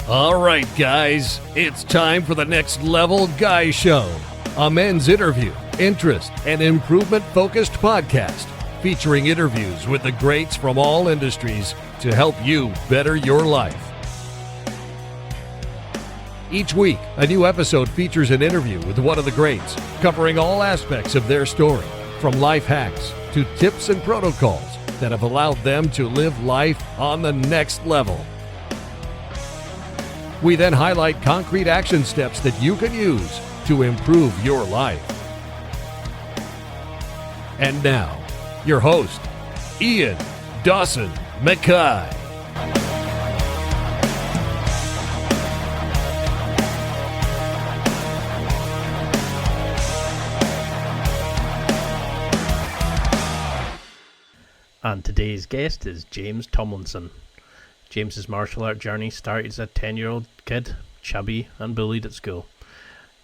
All right, guys, it's time for the Next Level Guy Show, a men's interview, interest, and improvement-focused podcast featuring interviews with the greats from all industries to help you better your life. Each week, a new episode features an interview with one of the greats, covering all aspects of their story, from life hacks to tips and protocols that have allowed them to live life on the next level. We then highlight concrete action steps that you can use to improve your life. And now, your host, Ian Dawson Mackay. And today's guest is James Tomlinson. James's martial art journey started as a 10-year-old kid, chubby and bullied at school.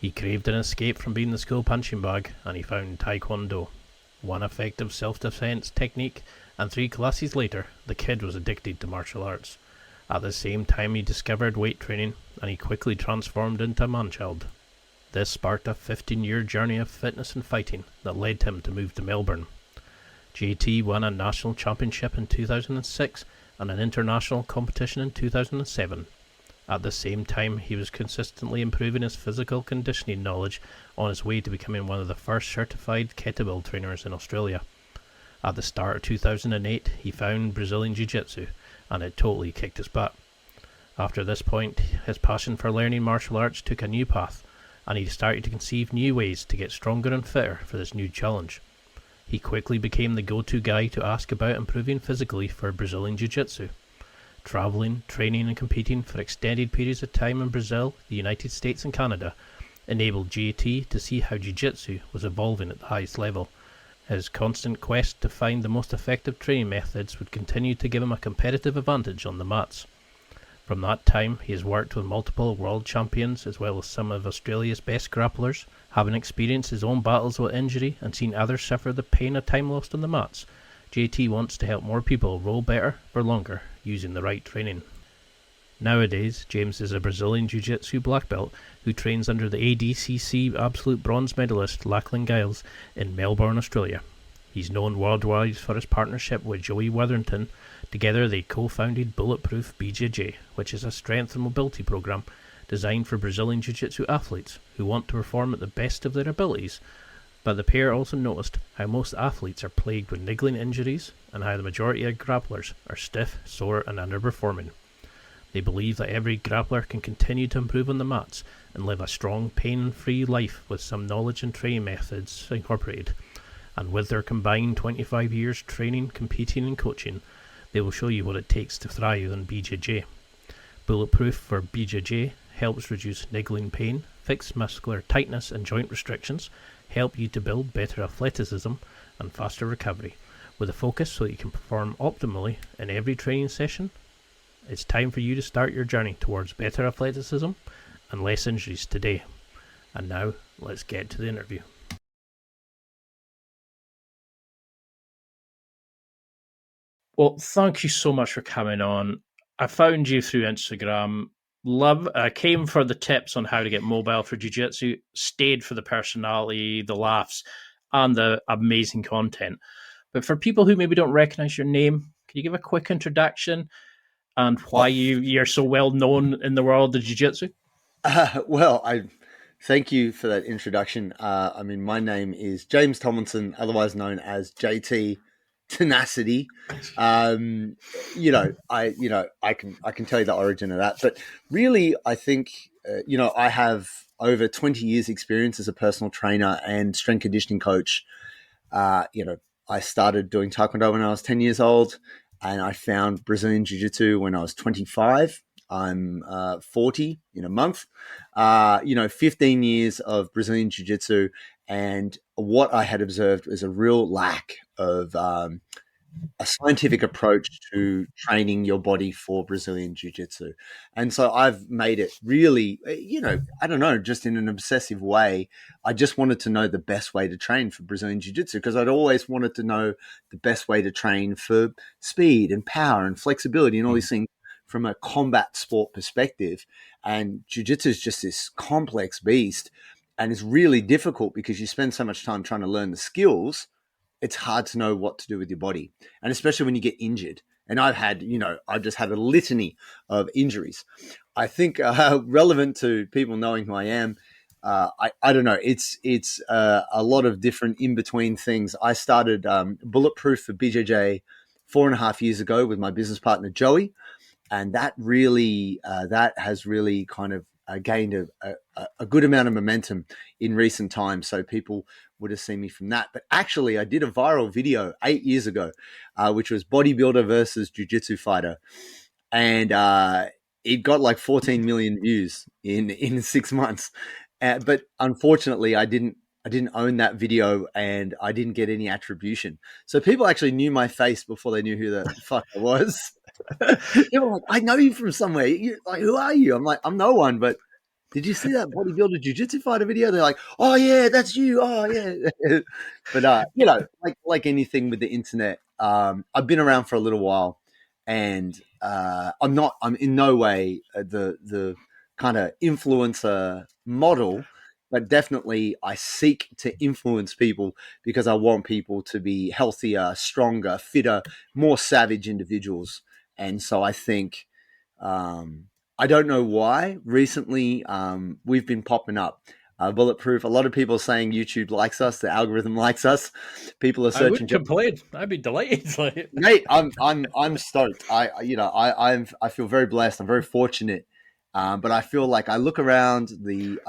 He craved an escape from being the school punching bag, and he found TaeKwonDo. One effective self-defense technique, and 3 classes later, the kid was addicted to martial arts. At the same time, he discovered weight training, and he quickly transformed into a man-child. This sparked a 15-year journey of fitness and fighting that led him to move to Melbourne. JT won a national championship in 2006 and an international competition in 2007. At the same time, he was consistently improving his physical conditioning knowledge on his way to becoming one of the first certified kettlebell trainers in Australia. At the start of 2008, he found Brazilian Jiu Jitsu, and it totally kicked his butt. After this point, his passion for learning martial arts took a new path, and he started to conceive new ways to get stronger and fitter for this new challenge. He quickly became the go-to guy to ask about improving physically for Brazilian Jiu-Jitsu. Travelling, training and competing for extended periods of time in Brazil, the United States and Canada enabled JT to see how Jiu-Jitsu was evolving at the highest level. His constant quest to find the most effective training methods would continue to give him a competitive advantage on the mats. From that time, he has worked with multiple world champions as well as some of Australia's best grapplers. Having experienced his own battles with injury and seen others suffer the pain of time lost on the mats, JT wants to help more people roll better for longer using the right training. Nowadays, James is a Brazilian Jiu Jitsu Black belt who trains under the ADCC absolute bronze medalist Lachlan Giles in Melbourne, Australia. He's known worldwide for his partnership with Joey Worthington. Together they co-founded Bulletproof BJJ, which is a strength and mobility program designed for Brazilian Jiu-Jitsu athletes who want to perform at the best of their abilities. But the pair also noticed how most athletes are plagued with niggling injuries and how the majority of grapplers are stiff, sore and underperforming. They believe that every grappler can continue to improve on the mats and live a strong, pain-free life with some knowledge and training methods incorporated. And with their combined 25 years training, competing and coaching, they will show you what it takes to thrive in BJJ. Bulletproof for BJJ helps reduce niggling pain, fix muscular tightness and joint restrictions, help you to build better athleticism and faster recovery, with a focus so that you can perform optimally in every training session. It's time for you to start your journey towards better athleticism and less injuries today. And now, let's get to the interview. Well, thank you so much for coming on. I found you through Instagram. I came for the tips on how to get mobile for jiu-jitsu, stayed for the personality, the laughs, and the amazing content. But for people who maybe don't recognize your name, can you give a quick introduction and why you're so well known in the world of jiu-jitsu? I thank you for that introduction. My name is James Tomlinson, otherwise known as JT Tenacity. I can tell you the origin of that, but really I think I have over 20 years experience as a personal trainer and strength conditioning coach. I started doing TaeKwonDo when I was 10 years old, and I found Brazilian Jiu Jitsu when I was 25. I'm 40 in a month. 15 years of Brazilian Jiu Jitsu, and what I had observed was a real lack of a scientific approach to training your body for Brazilian Jiu Jitsu. And so I've made it really, just in an obsessive way. I just wanted to know the best way to train for Brazilian Jiu Jitsu, because I'd always wanted to know the best way to train for speed and power and flexibility and all these things. from a combat sport perspective. And jiu-jitsu is just this complex beast, and it's really difficult because you spend so much time trying to learn the skills. It's hard to know what to do with your body, and especially when you get injured. And I've just had a litany of injuries. I think relevant to people knowing who I am, I don't know. It's a lot of different in between things. I started Bulletproof for BJJ 4.5 years ago with my business partner Joey, and that has really kind of gained a good amount of momentum in recent times. So people would have seen me from that. But actually, I did a viral video 8 years ago, which was bodybuilder versus jiu-jitsu fighter, and it got like 14 million views in 6 months. But unfortunately, I didn't own that video, and I didn't get any attribution. So people actually knew my face before they knew who the fuck I was. They were like, "I know you from somewhere. Like, who are you?" I'm like, "I'm no one, but did you see that bodybuilder jiu-jitsu fighter video?" They're like, "Oh yeah, that's you. Oh yeah." But like anything with the internet, I've been around for a little while, and I'm in no way the kind of influencer model, but definitely I seek to influence people because I want people to be healthier, stronger, fitter, more savage individuals. And so I think, I don't know why recently we've been popping up. Bulletproof. A lot of people are saying YouTube likes us, the algorithm likes us. People are searching. I wouldn't complain. I'd be delighted. Mate, I'm stoked. I feel very blessed. I'm very fortunate. But I feel like I look around the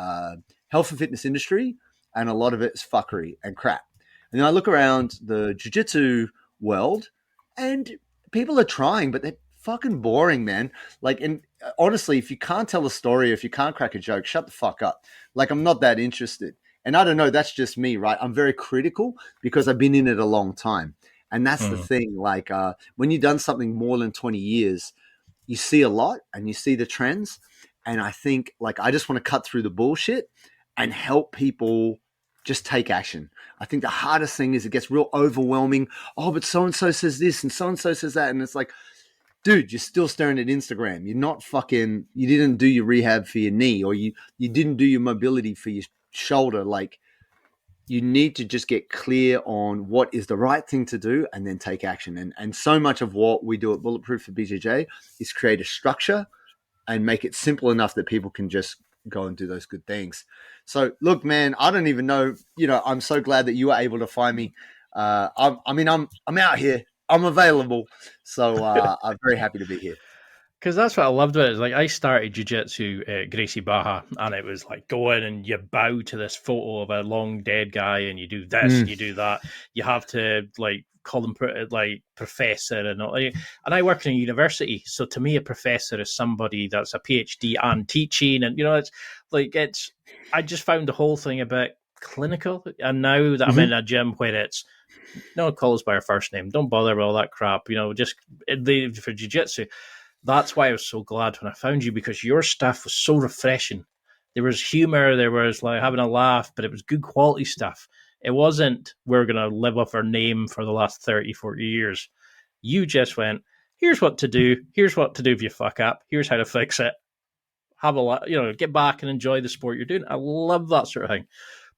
health and fitness industry, and a lot of it's fuckery and crap. And then I look around the jiu-jitsu world, and people are trying, but they're fucking boring, man. Like, and honestly, if you can't tell a story, if you can't crack a joke, shut the fuck up. Like, I'm not that interested. And I don't know, that's just me, right? I'm very critical because I've been in it a long time. And that's the thing. Like, when you've done something more than 20 years, you see a lot and you see the trends. And I think, like, I just want to cut through the bullshit and help people just take action. I think the hardest thing is it gets real overwhelming. Oh, but so-and-so says this and so-and-so says that. And it's like, dude, you're still staring at Instagram. You're not fucking, you didn't do your rehab for your knee, or you didn't do your mobility for your shoulder. Like, you need to just get clear on what is the right thing to do and then take action. And so much of what we do at Bulletproof for BJJ is create a structure and make it simple enough that people can just go and do those good things. So look, man, I don't even know, I'm so glad that you were able to find me. I'm out here, I'm available. So I'm very happy to be here. Because that's what I loved about it. Like, I started jiu-jitsu at Gracie Baja, and it was like going and you bow to this photo of a long dead guy, and you do this, and you do that. You have to like call them like professor and all. And I work in a university, so to me, a professor is somebody that's a PhD and teaching, and I just found the whole thing a bit clinical. And now that I'm in a gym where it's no call us by our first name, don't bother with all that crap, just for jiu-jitsu. That's why I was so glad when I found you, because your stuff was so refreshing. There was humor, there was like having a laugh, but it was good quality stuff. It wasn't, we're going to live off our name for the last 30, 40 years. You just went, here's what to do. Here's what to do if you fuck up. Here's how to fix it. Have a lot, get back and enjoy the sport you're doing. I love that sort of thing.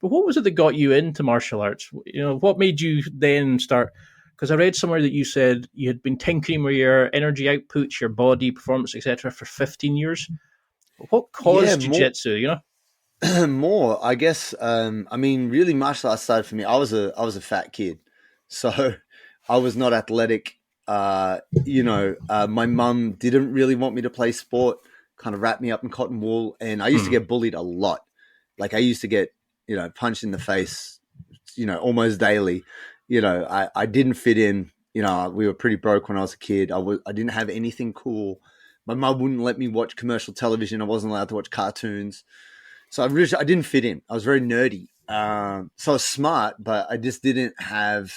But what was it that got you into martial arts? What made you then start? Because I read somewhere that you said you had been tinkering with your energy outputs, your body performance, etc., for 15 years. What caused jiu-jitsu? More, I guess. Really, martial arts started for me. I was a fat kid, so I was not athletic. My mum didn't really want me to play sport. Kind of wrapped me up in cotton wool, and I used to get bullied a lot. Like, I used to get punched in the face, almost daily. I didn't fit in. We were pretty broke when I was a kid. I didn't have anything cool. My mum wouldn't let me watch commercial television. I wasn't allowed to watch cartoons. So I didn't fit in. I was very nerdy. So I was smart, but I just didn't have,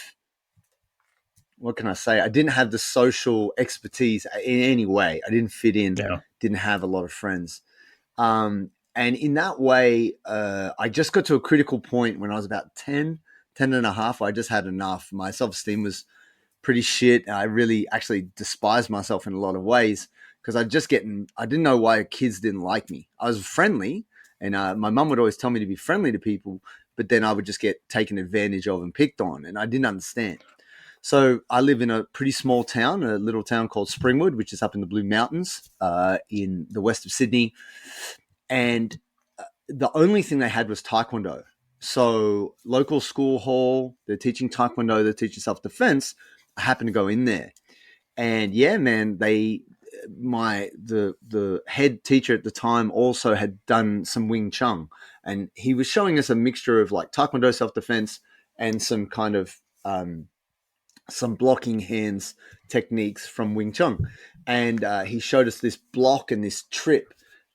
what can I say? I didn't have the social expertise in any way. I didn't fit in. Yeah. Didn't have a lot of friends. And in that way, I just got to a critical point when I was about 10 and a half. I just had enough. My self-esteem was pretty shit. I really actually despised myself in a lot of ways. because I didn't know why kids didn't like me. I was friendly, and my mum would always tell me to be friendly to people, but then I would just get taken advantage of and picked on, and I didn't understand. So I live in a pretty small town, a little town called Springwood, which is up in the Blue Mountains in the west of Sydney. And the only thing they had was TaeKwonDo. So local school hall, they're teaching TaeKwonDo, they're teaching self-defense. I happened to go in there. And yeah, man, the head teacher at the time also had done some Wing Chun. And he was showing us a mixture of like TaeKwonDo self-defense and some kind of some blocking hands techniques from Wing Chun. And he showed us this block and this trip.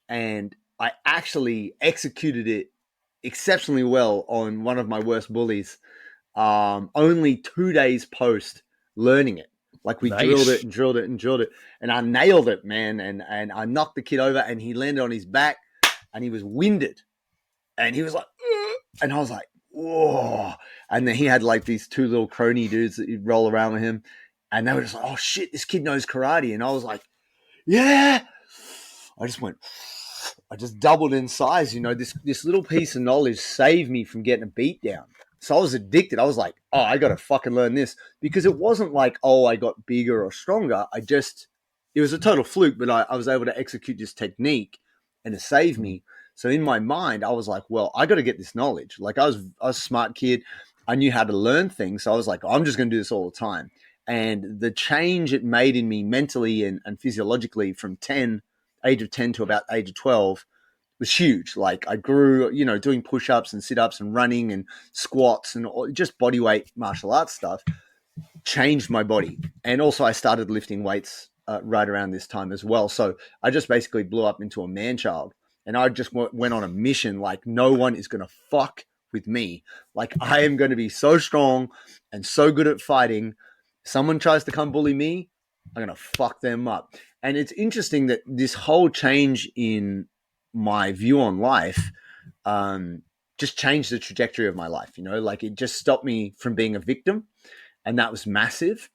And I actually executed it exceptionally well on one of my worst bullies, only 2 days post learning it. Like we drilled it and drilled it and drilled it. And I nailed it, man. And I knocked the kid over and he landed on his back and he was winded. And he was like, ugh. And I was like, whoa. And then he had like these two little crony dudes that you'd roll around with him. And they were just like, oh shit, this kid knows karate. And I was like, yeah. I just doubled in size. You know, this little piece of knowledge saved me from getting a beat down. So I was addicted. I was like, oh, I got to fucking learn this, because it wasn't like, oh, I got bigger or stronger. It was a total fluke, but I was able to execute this technique and it saved me. So in my mind, I was like, well, I got to get this knowledge. Like I was a smart kid. I knew how to learn things. So I was like, I'm just going to do this all the time. And the change it made in me mentally and physiologically from age of 10 to about age of 12 was huge. Like I grew, you know, doing push-ups and sit-ups and running and squats and just body weight martial arts stuff changed my body. And also I started lifting weights right around this time as well. So I just basically blew up into a man-child. And I just went on a mission like no one is going to fuck with me. Like I am going to be so strong and so good at fighting. Someone tries to come bully me, I'm going to fuck them up. And it's interesting that this whole change in my view on life just changed the trajectory of my life. You know, like it just stopped me from being a victim. And that was massive.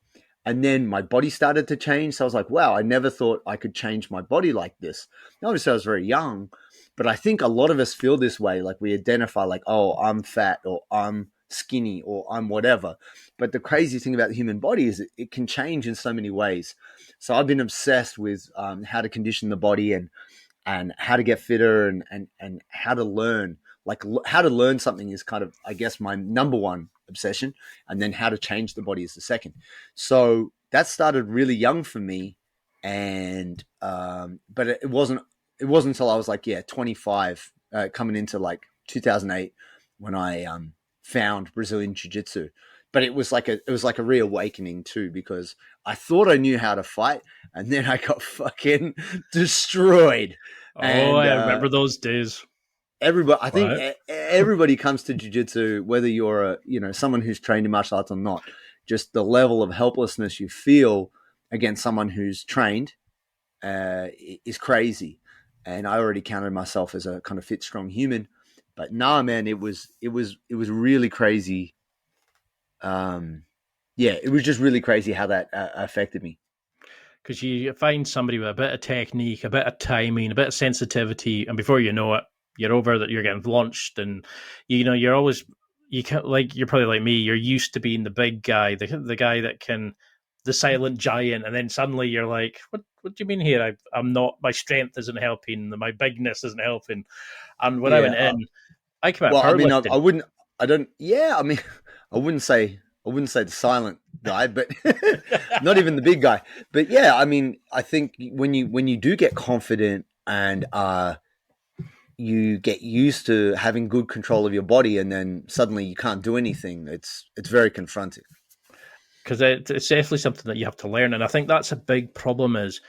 And then my body started to change. So I was like, wow, I never thought I could change my body like this. Obviously, I was very young, but I think a lot of us feel this way. Like we identify like, oh, I'm fat or I'm skinny or I'm whatever. But the crazy thing about the human body is it can change in so many ways. So I've been obsessed with how to condition the body and how to get fitter and how to learn. Like how to learn something is kind of, I guess, my number one obsession, and then how to change the body is the second. So that started really young for me, and but it wasn't until I was like 25, coming into like 2008 when I found Brazilian Jiu Jitsu. But it was like a reawakening too, because I thought I knew how to fight, and then I got fucking destroyed. Oh, I remember those days. Everybody, I think everybody comes to jiu-jitsu, whether you're someone who's trained in martial arts or not. Just the level of helplessness you feel against someone who's trained is crazy. And I already counted myself as a kind of fit, strong human, but nah, man, it was really crazy. It was just really crazy how that affected me. Because you find somebody with a bit of technique, a bit of timing, a bit of sensitivity, and before you know it, you're over that you're getting launched, and you're probably like me. You're used to being the big guy, the guy that can, the silent giant, and then suddenly you're like, what do you mean here? I'm not. My strength isn't helping. My bigness isn't helping. And when I went in, I came out powerlifting. I wouldn't say the silent guy, but not even the big guy. But yeah, I mean, I think when you do get confident and you get used to having good control of your body, and then suddenly you can't do anything, it's very confronting. Because it's definitely something that you have to learn. And I think that's a big problem is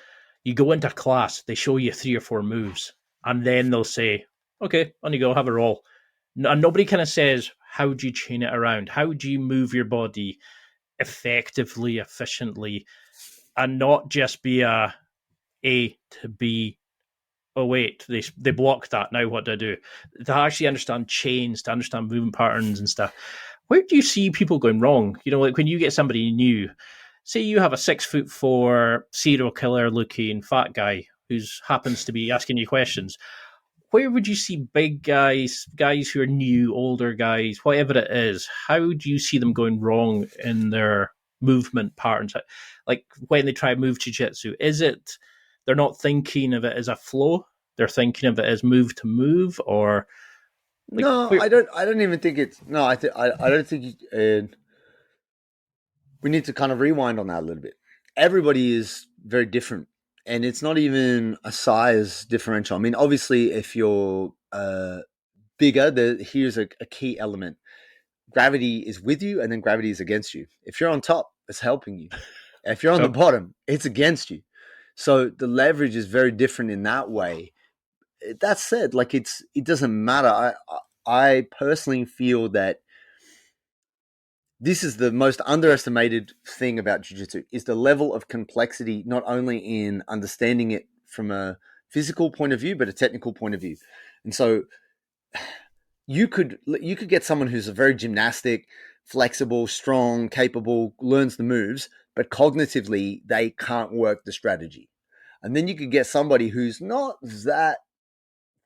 you go into class, they show you 3 or 4 moves, and then they'll say, okay, on you go, have a roll. And nobody kind of says, how do you chain it around? How do you move your body effectively, efficiently, and not just be a to B, oh wait, they blocked that, now what do I do? To actually understand chains, to understand movement patterns and stuff. Where do you see people going wrong? Like when you get somebody new, say you have a 6'4" serial killer looking fat guy who happens to be asking you questions. Where would you see big guys who are new, older guys, whatever it is? How do you see them going wrong in their movement patterns? Like when they try to move jiu-jitsu, is it they're not thinking of it as a flow? They're thinking of it as move to move, or like, No, I don't even think it's no. I don't think we need to kind of rewind on that a little bit. Everybody is very different, and it's not even a size differential. I mean, obviously, if you're bigger, here's a key element: gravity is with you, and then gravity is against you. If you're on top, it's helping you. If you're on the bottom, it's against you. So the leverage is very different in that way. That said, like it doesn't matter. I personally feel that this is the most underestimated thing about jiu-jitsu is the level of complexity, not only in understanding it from a physical point of view, but a technical point of view. And so you could get someone who's a very gymnastic, flexible, strong, capable, learns the moves, but cognitively they can't work the strategy. And then you could get somebody who's not that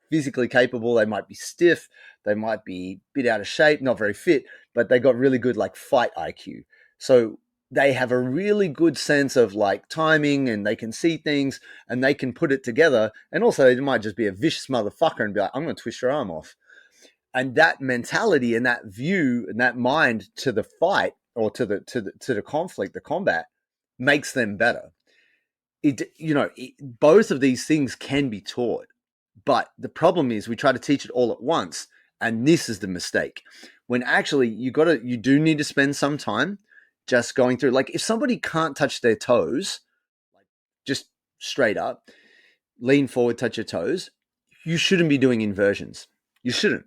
physically capable. They might be stiff, they might be a bit out of shape, not very fit, but they got really good like fight IQ. So they have a really good sense of like timing, and they can see things and they can put it together. And also they might just be a vicious motherfucker and be like, I'm going to twist your arm off. And that mentality and that view and that mind to the fight or to the conflict, the combat, makes them better. Both of these things can be taught. But the problem is we try to teach it all at once, and this is the mistake. When actually you do need to spend some time just going through. Like if somebody can't touch their toes, like just straight up, lean forward, touch your toes, you shouldn't be doing inversions. You shouldn't.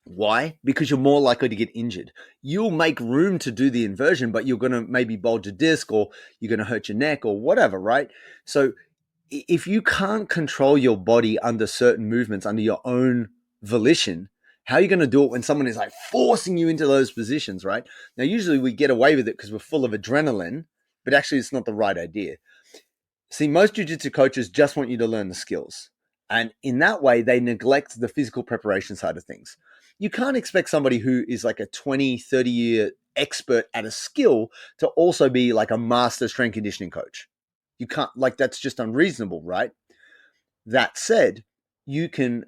Why? Because you're more likely to get injured. You'll make room to do the inversion, but you're going to maybe bulge a disc, or you're going to hurt your neck or whatever, right? So if you can't control your body under certain movements, under your own volition, how are you going to do it when someone is like forcing you into those positions, right? Now, usually we get away with it because we're full of adrenaline, but actually it's not the right idea. See, most jiu-jitsu coaches just want you to learn the skills. And in that way, they neglect the physical preparation side of things. You can't expect somebody who is like a 20, 30-year expert at a skill to also be like a master strength conditioning coach. You can't, like, that's just unreasonable, right? That said, you can,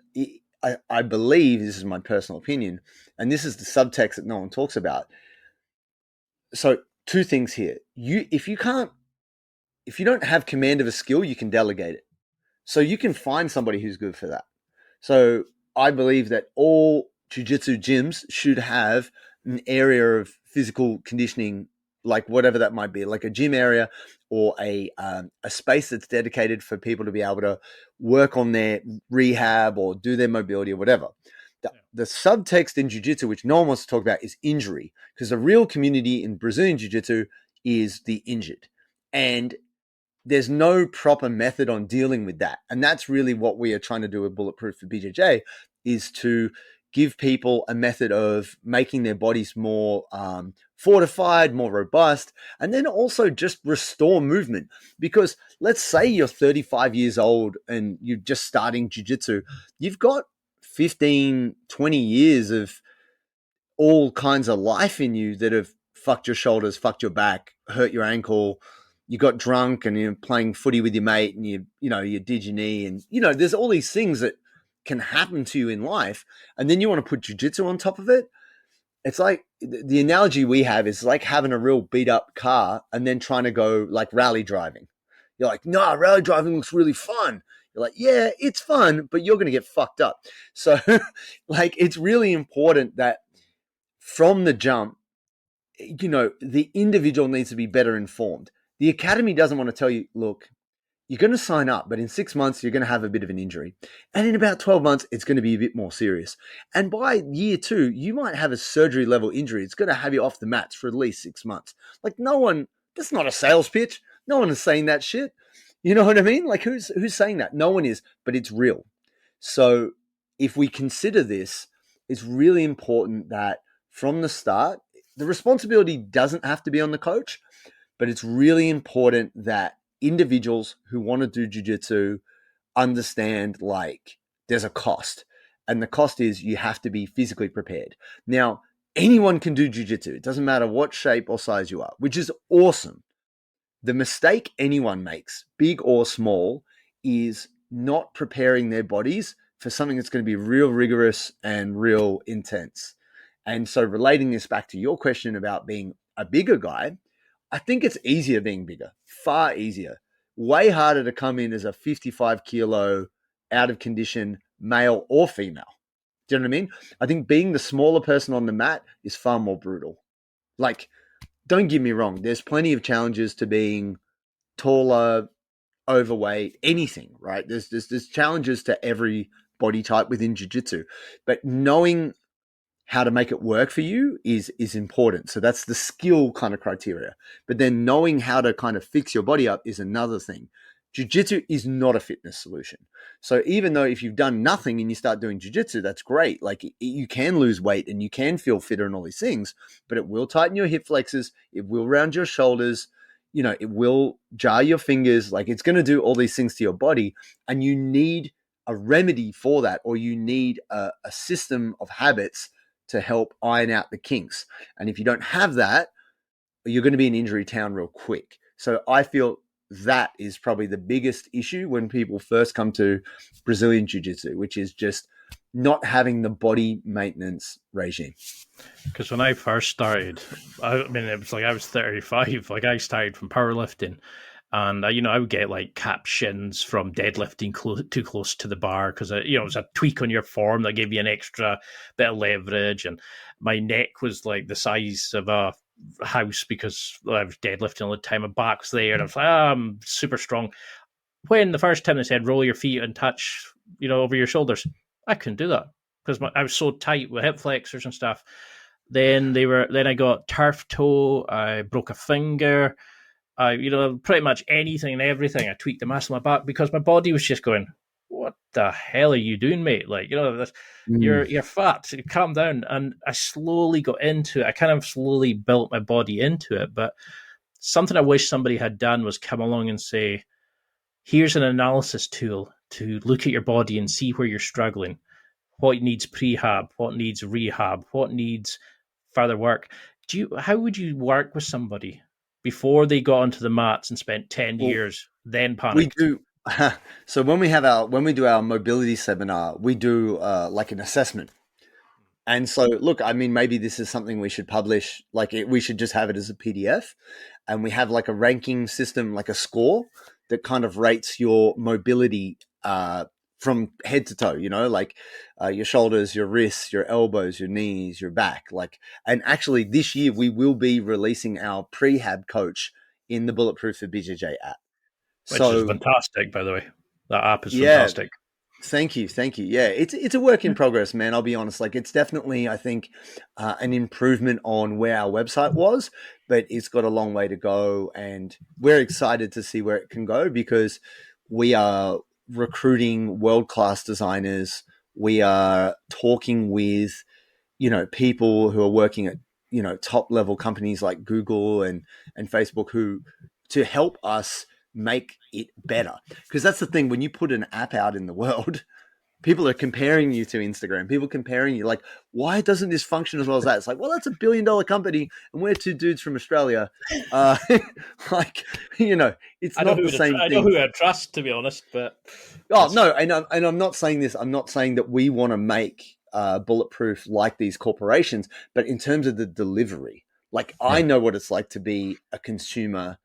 I believe, this is my personal opinion, and this is the subtext that no one talks about. So two things here. If you don't have command of a skill, you can delegate it. So you can find somebody who's good for that. So I believe that all jiu-jitsu gyms should have an area of physical conditioning, like whatever that might be, like a gym area or a space that's dedicated for people to be able to work on their rehab or do their mobility or whatever. The subtext in jiu-jitsu, which no one wants to talk about, is injury, because the real community in Brazilian jiu-jitsu is the injured. And there's no proper method on dealing with that. And that's really what we are trying to do with Bulletproof for BJJ, is to give people a method of making their bodies more fortified, more robust, and then also just restore movement. Because let's say you're 35 years old and you're just starting jiu-jitsu. You've got 15, 20 years of all kinds of life in you that have fucked your shoulders, fucked your back, hurt your ankle. You got drunk and you're playing footy with your mate and you did your knee, and there's all these things that can happen to you in life, and then you want to put jiu-jitsu on top of it. It's like the analogy we have is like having a real beat up car and then trying to go like rally driving. You're like, no, rally driving looks really fun. You're like, yeah, it's fun, but you're going to get fucked up. So like, it's really important that from the jump, the individual needs to be better informed. The academy doesn't want to tell you, look, you're going to sign up, but in 6 months, you're going to have a bit of an injury. And in about 12 months, it's going to be a bit more serious. And by year 2, you might have a surgery level injury. It's going to have you off the mats for at least 6 months. Like that's not a sales pitch. No one is saying that shit. You know what I mean? Like who's saying that? No one is, but it's real. So if we consider this, it's really important that from the start, the responsibility doesn't have to be on the coach, but it's really important that individuals who want to do jiu-jitsu understand like there's a cost, and the cost is you have to be physically prepared. Now, anyone can do jiu-jitsu. It doesn't matter what shape or size you are, which is awesome. The mistake anyone makes, big or small, is not preparing their bodies for something that's going to be real rigorous and real intense. And so relating this back to your question about being a bigger guy, I think it's easier being bigger, far easier. Way harder to come in as a 55 kilo out of condition male or female. Do you know what I mean? I think being the smaller person on the mat is far more brutal. Like, don't get me wrong. There's plenty of challenges to being taller, overweight, anything, right? There's challenges to every body type within jiu-jitsu, but knowing how to make it work for you is important. So that's the skill kind of criteria. But then knowing how to kind of fix your body up is another thing. Jiu-jitsu is not a fitness solution. So even though if you've done nothing and you start doing jiu-jitsu, that's great. Like you can lose weight and you can feel fitter and all these things, but it will tighten your hip flexors. It will round your shoulders. You know, it will jar your fingers. Like it's going to do all these things to your body, and you need a remedy for that, or you need a system of habits to help iron out the kinks. And if you don't have that, you're going to be in injury town real quick. So I feel that is probably the biggest issue when people first come to Brazilian Jiu-Jitsu, which is just not having the body maintenance regime. Because when I first started, I mean, it was like I was 35. Like I started from powerlifting, and I would get like captions from deadlifting too close to the bar because it was a tweak on your form that gave you an extra bit of leverage, and my neck was like the size of a house because I was deadlifting all the time. My back was there, and I was like, I'm super strong. When the first time they said roll your feet and touch, over your shoulders, I couldn't do that because I was so tight with hip flexors and stuff. Then I got turf toe. I broke a finger. Pretty much anything and everything. I tweaked the muscle in my back because my body was just going, what the hell are you doing, mate? Like, you're fat. Calm down. And I slowly got into it. I kind of slowly built my body into it. But something I wish somebody had done was come along and say, here's an analysis tool to look at your body and see where you're struggling. What needs prehab? What needs rehab? What needs further work? How would you work with somebody before they got onto the mats and spent 10 years, then panicked? We do. So when we do our mobility seminar, we do like an assessment. And so, look, I mean, maybe this is something we should publish. We should just have it as a PDF, and we have like a ranking system, like a score that kind of rates your mobility from head to toe. Your shoulders, your wrists, your elbows, your knees, your back. And actually, this year we will be releasing our prehab coach in the Bulletproof For BJJ app. Which is fantastic, by the way. That app is fantastic. Thank you. Yeah, it's a work in progress, man. I'll be honest. It's definitely, I think, an improvement on where our website was, but it's got a long way to go, and we're excited to see where it can go because we are recruiting world-class designers. We are talking with, people who are working at, top-level companies like Google and Facebook to help us make it better. Because that's the thing, when you put an app out in the world, people are comparing you to Instagram. People comparing you like, why doesn't this function as well as that? It's like, well, that's $1 billion company and we're two dudes from Australia. It's not the same thing. I know who I trust, to be honest, but no, and I'm not saying this. I'm not saying that we want to make Bulletproof like these corporations, but in terms of the delivery, I know what it's like to be a consumer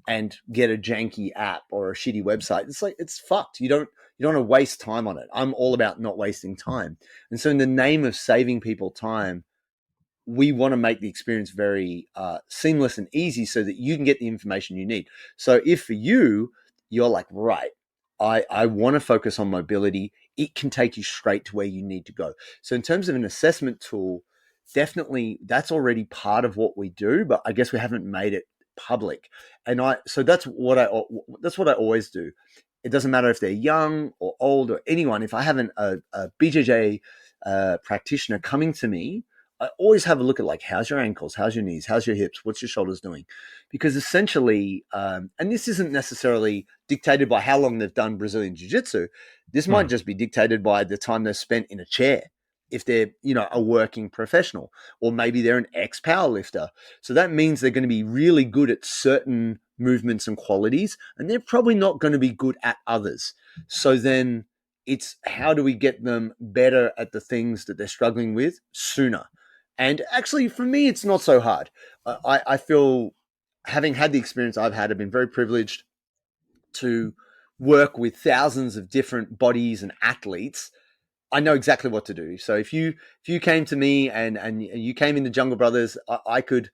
and get a janky app or a shitty website. It's like, it's fucked. You don't want to waste time on it. I'm all about not wasting time. And so in the name of saving people time, we want to make the experience very seamless and easy so that you can get the information you need. So if for you're like, right, I want to focus on mobility, it can take you straight to where you need to go. So in terms of an assessment tool, definitely that's already part of what we do, but I guess we haven't made it public. And that's what I always do. It doesn't matter if they're young or old or anyone. If I have a BJJ practitioner coming to me, I always have a look at like, how's your ankles? How's your knees? How's your hips? What's your shoulders doing? Because essentially, and this isn't necessarily dictated by how long they've done Brazilian Jiu Jitsu. This might just be dictated by the time they've spent in a chair. If they're, a working professional, or maybe they're an ex-powerlifter. So that means they're going to be really good at certain movements and qualities, and they're probably not going to be good at others. So then it's how do we get them better at the things that they're struggling with sooner? And actually, for me, it's not so hard. I feel, having had the experience I've had, I've been very privileged to work with thousands of different bodies and athletes. I know exactly what to do. So if you came to me and you came in the Jungle Brothers, I could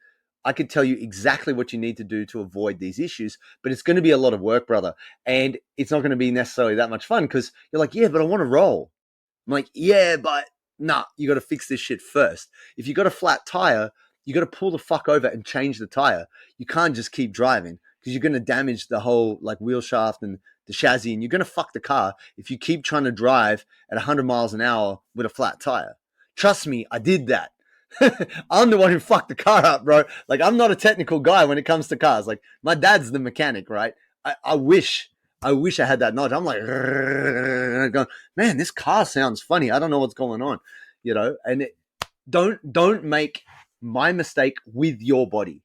tell you exactly what you need to do to avoid these issues. But it's going to be a lot of work, brother, and it's not going to be necessarily that much fun because you're like, yeah, but I want to roll. I'm like, yeah, but nah, you got to fix this shit first. If you got a flat tire, you got to pull the fuck over and change the tire. You can't just keep driving because you're going to damage the whole like wheel shaft and the chassis, and you're going to fuck the car if you keep trying to drive at 100 miles an hour with a flat tire. Trust me, I did that. I'm the one who fucked the car up, bro. Like, I'm not a technical guy when it comes to cars. Like, my dad's the mechanic, right? I wish I had that knowledge. I'm like, going, man, this car sounds funny. I don't know what's going on, and don't make my mistake with your body.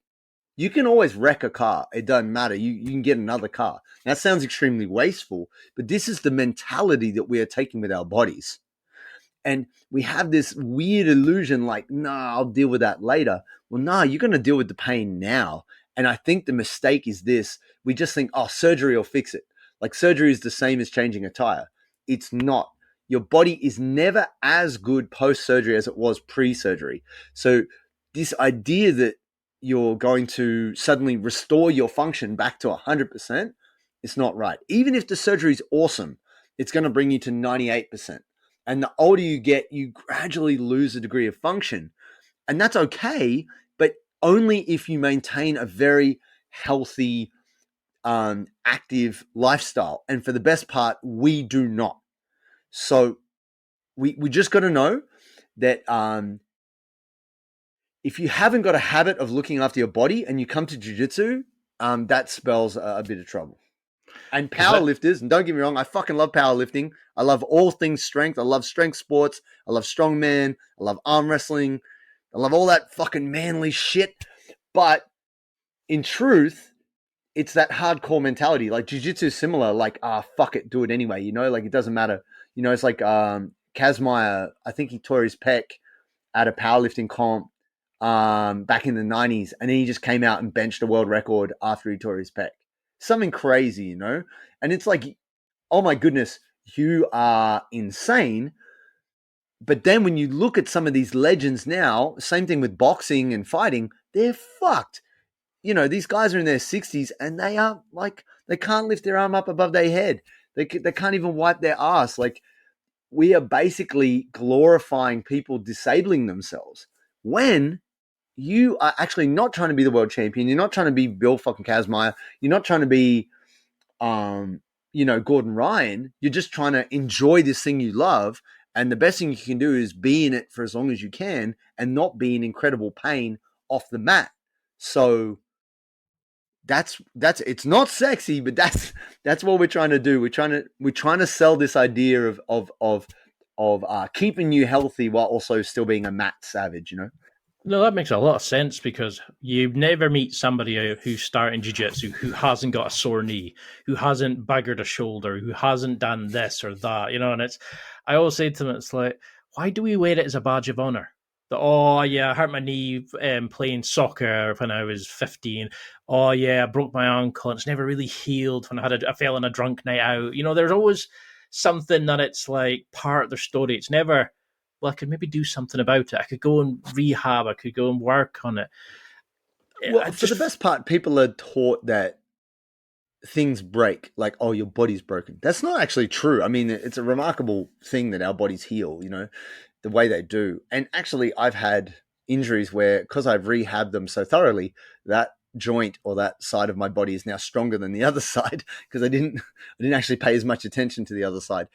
You can always wreck a car. It doesn't matter. You can get another car. That sounds extremely wasteful, but this is the mentality that we are taking with our bodies. And we have this weird illusion like, nah, I'll deal with that later. Well, nah, you're going to deal with the pain now. And I think the mistake is this. We just think, oh, surgery will fix it. Like, surgery is the same as changing a tire. It's not. Your body is never as good post-surgery as it was pre-surgery. So this idea that you're going to suddenly restore your function back to 100%, it's not right. Even if the surgery is awesome, it's going to bring you to 98%. And the older you get, you gradually lose a degree of function. And that's okay, but only if you maintain a very healthy, active lifestyle. And for the best part, we do not. So we just got to know that if you haven't got a habit of looking after your body and you come to jiu-jitsu, that spells a bit of trouble. And powerlifters, and don't get me wrong, I fucking love powerlifting. I love all things strength. I love strength sports. I love strongman. I love arm wrestling. I love all that fucking manly shit. But in truth, it's that hardcore mentality. Like, jiu-jitsu is similar. Like, fuck it, do it anyway. Like, it doesn't matter. It's like Kazmaier, I think he tore his pec at a powerlifting comp back in the 90s, and then he just came out and benched a world record after he tore his pec. Something crazy, And it's like, oh my goodness, you are insane. But then when you look at some of these legends now, same thing with boxing and fighting, they're fucked. These guys are in their 60s and they are like, they can't lift their arm up above their head. They can't even wipe their ass. Like, we are basically glorifying people disabling themselves when you are actually not trying to be the world champion. You're not trying to be Bill fucking Kazmaier. You're not trying to be, Gordon Ryan. You're just trying to enjoy this thing you love. And the best thing you can do is be in it for as long as you can and not be in incredible pain off the mat. So that's it's not sexy, but that's what we're trying to do. We're trying to sell this idea of keeping you healthy while also still being a mat savage, No, that makes a lot of sense because you never meet somebody who's starting jiu-jitsu who hasn't got a sore knee, who hasn't baggered a shoulder, who hasn't done this or that, and I always say to them, it's like, why do we wear it as a badge of honor? That, oh yeah, I hurt my knee playing soccer when I was 15. Oh yeah, I broke my ankle and it's never really healed when I fell on a drunk night out. There's always something that it's like part of their story. It's never, well, I could maybe do something about it. I could go and rehab. I could go and work on it. Well, for the best part, people are taught that things break, like, oh, your body's broken. That's not actually true. I mean, it's a remarkable thing that our bodies heal, the way they do. And actually, I've had injuries where, because I've rehabbed them so thoroughly, that joint or that side of my body is now stronger than the other side because I didn't actually pay as much attention to the other side.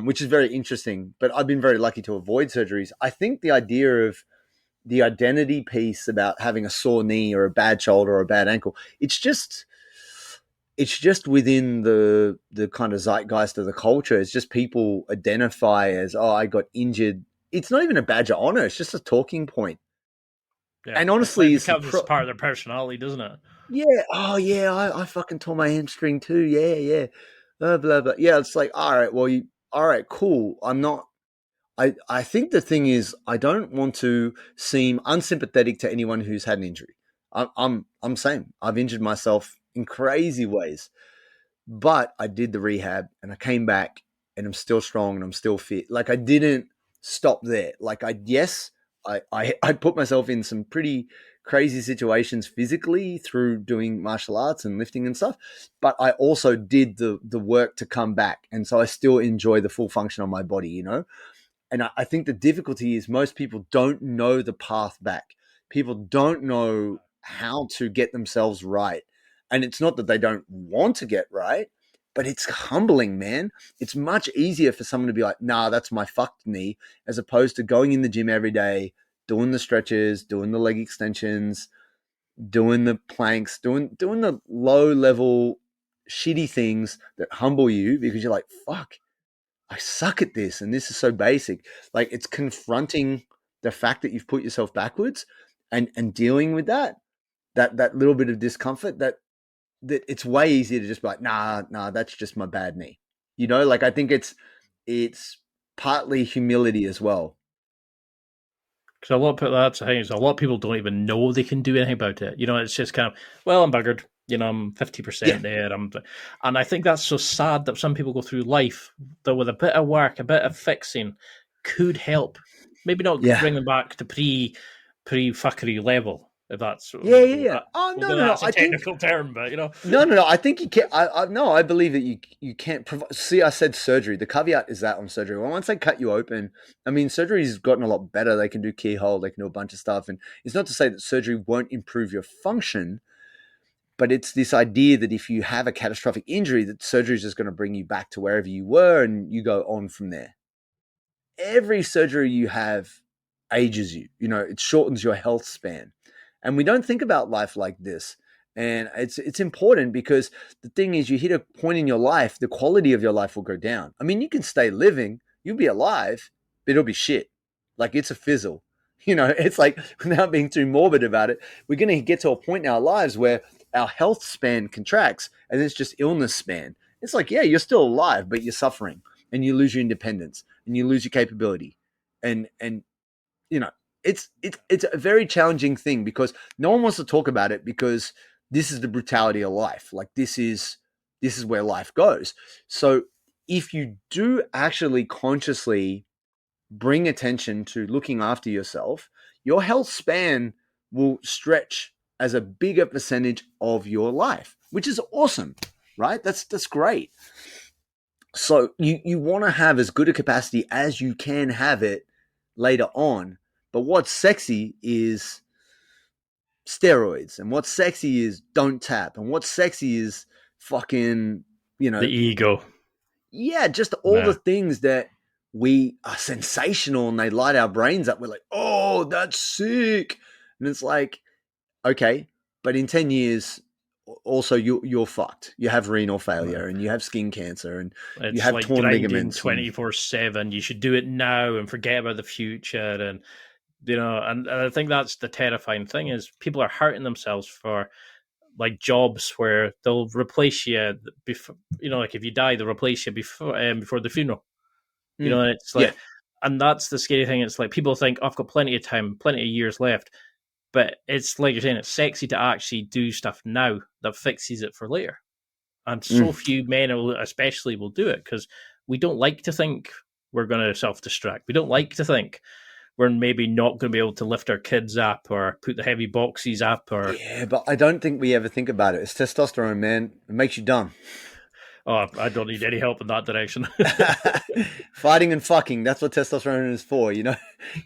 Which is very interesting, but I've been very lucky to avoid surgeries. I think the idea of, the identity piece about having a sore knee or a bad shoulder or a bad ankle, it's just within the kind of zeitgeist of the culture. It's just people identify as, oh, I got injured. It's not even a badge of honor. It's just a talking point. Yeah. And honestly, it becomes part of their personality, doesn't it? Yeah. Oh, yeah. I fucking tore my hamstring too. Yeah, yeah. Blah, blah, blah. Yeah, it's like, all right, well, all right, cool. I'm not. I think the thing is, I don't want to seem unsympathetic to anyone who's had an injury. I'm same. I've injured myself in crazy ways, but I did the rehab and I came back and I'm still strong and I'm still fit. Like, I didn't stop there. Like, I put myself in some pretty crazy situations physically through doing martial arts and lifting and stuff, but I also did the work to come back. And so I still enjoy the full function of my body, you know? And I think the difficulty is most people don't know the path back. People don't know how to get themselves right. And it's not that they don't want to get right, but it's humbling, man. It's much easier for someone to be like, nah, that's my fucked knee, as opposed to going in the gym every day, doing the stretches, doing the leg extensions, doing the planks, doing the low level shitty things that humble you, because you're like, fuck, I suck at this, and this is so basic. Like, it's confronting the fact that you've put yourself backwards and dealing with that little bit of discomfort, that it's way easier to just be like, nah, that's just my bad knee. You know, like, I think it's partly humility as well. Because that's the thing, is a lot of people don't even know they can do anything about it. You know, it's just kind of, well, I'm buggered. You know, I'm 50% there. And I think that's so sad that some people go through life that with a bit of work, a bit of fixing, could help. Maybe not bring them back to pre-fuckery level, if that's Oh, no, that's a technical term, but you know, no. I think you can. I believe that you can't provide. See, I said surgery. The caveat is that on surgery, well, once they cut you open, I mean, surgery's gotten a lot better. They can do keyhole, they can do a bunch of stuff, and it's not to say that surgery won't improve your function. But it's this idea that if you have a catastrophic injury, that surgery is just going to bring you back to wherever you were and you go on from there. Every surgery you have ages you. You know, it shortens your health span. And we don't think about life like this. And it's important, because the thing is, you hit a point in your life, the quality of your life will go down. I mean, you can stay living, you'll be alive, but it'll be shit. Like, it's a fizzle. You know, it's like, without being too morbid about it, we're going to get to a point in our lives where our health span contracts and it's just illness span. It's like, yeah, you're still alive, but you're suffering and you lose your independence and you lose your capability. And you know, it's a very challenging thing, because no one wants to talk about it, because this is the brutality of life. Like, this is where life goes. So if you do actually consciously bring attention to looking after yourself, your health span will stretch as a bigger percentage of your life, which is awesome, right? That's great. So you want to have as good a capacity as you can have it later on. But what's sexy is steroids, and what's sexy is don't tap, and what's sexy is fucking, you know, the ego. Yeah, just all the things that we are sensational and they light our brains up. We're like, oh, that's sick. And it's like, okay, but in 10 years, also you're fucked. You have renal failure and you have skin cancer and it's you have like torn ligaments. 24/7. You should do it now and forget about the future. And, you know, and I think that's the terrifying thing, is people are hurting themselves for like jobs where they'll replace you before, you know, like if you die, they'll replace you before the funeral. You know, and it's like, and that's the scary thing. It's like people think, oh, I've got plenty of time, plenty of years left. But it's like you're saying, it's sexy to actually do stuff now that fixes it for later. And so few men, especially, will do it, because we don't like to think we're going to self-destruct. We don't like to think we're maybe not going to be able to lift our kids up or put the heavy boxes up. Yeah, but I don't think we ever think about it. It's testosterone, man. It makes you dumb. Oh, I don't need any help in that direction. Fighting and fucking, that's what testosterone is for, you know?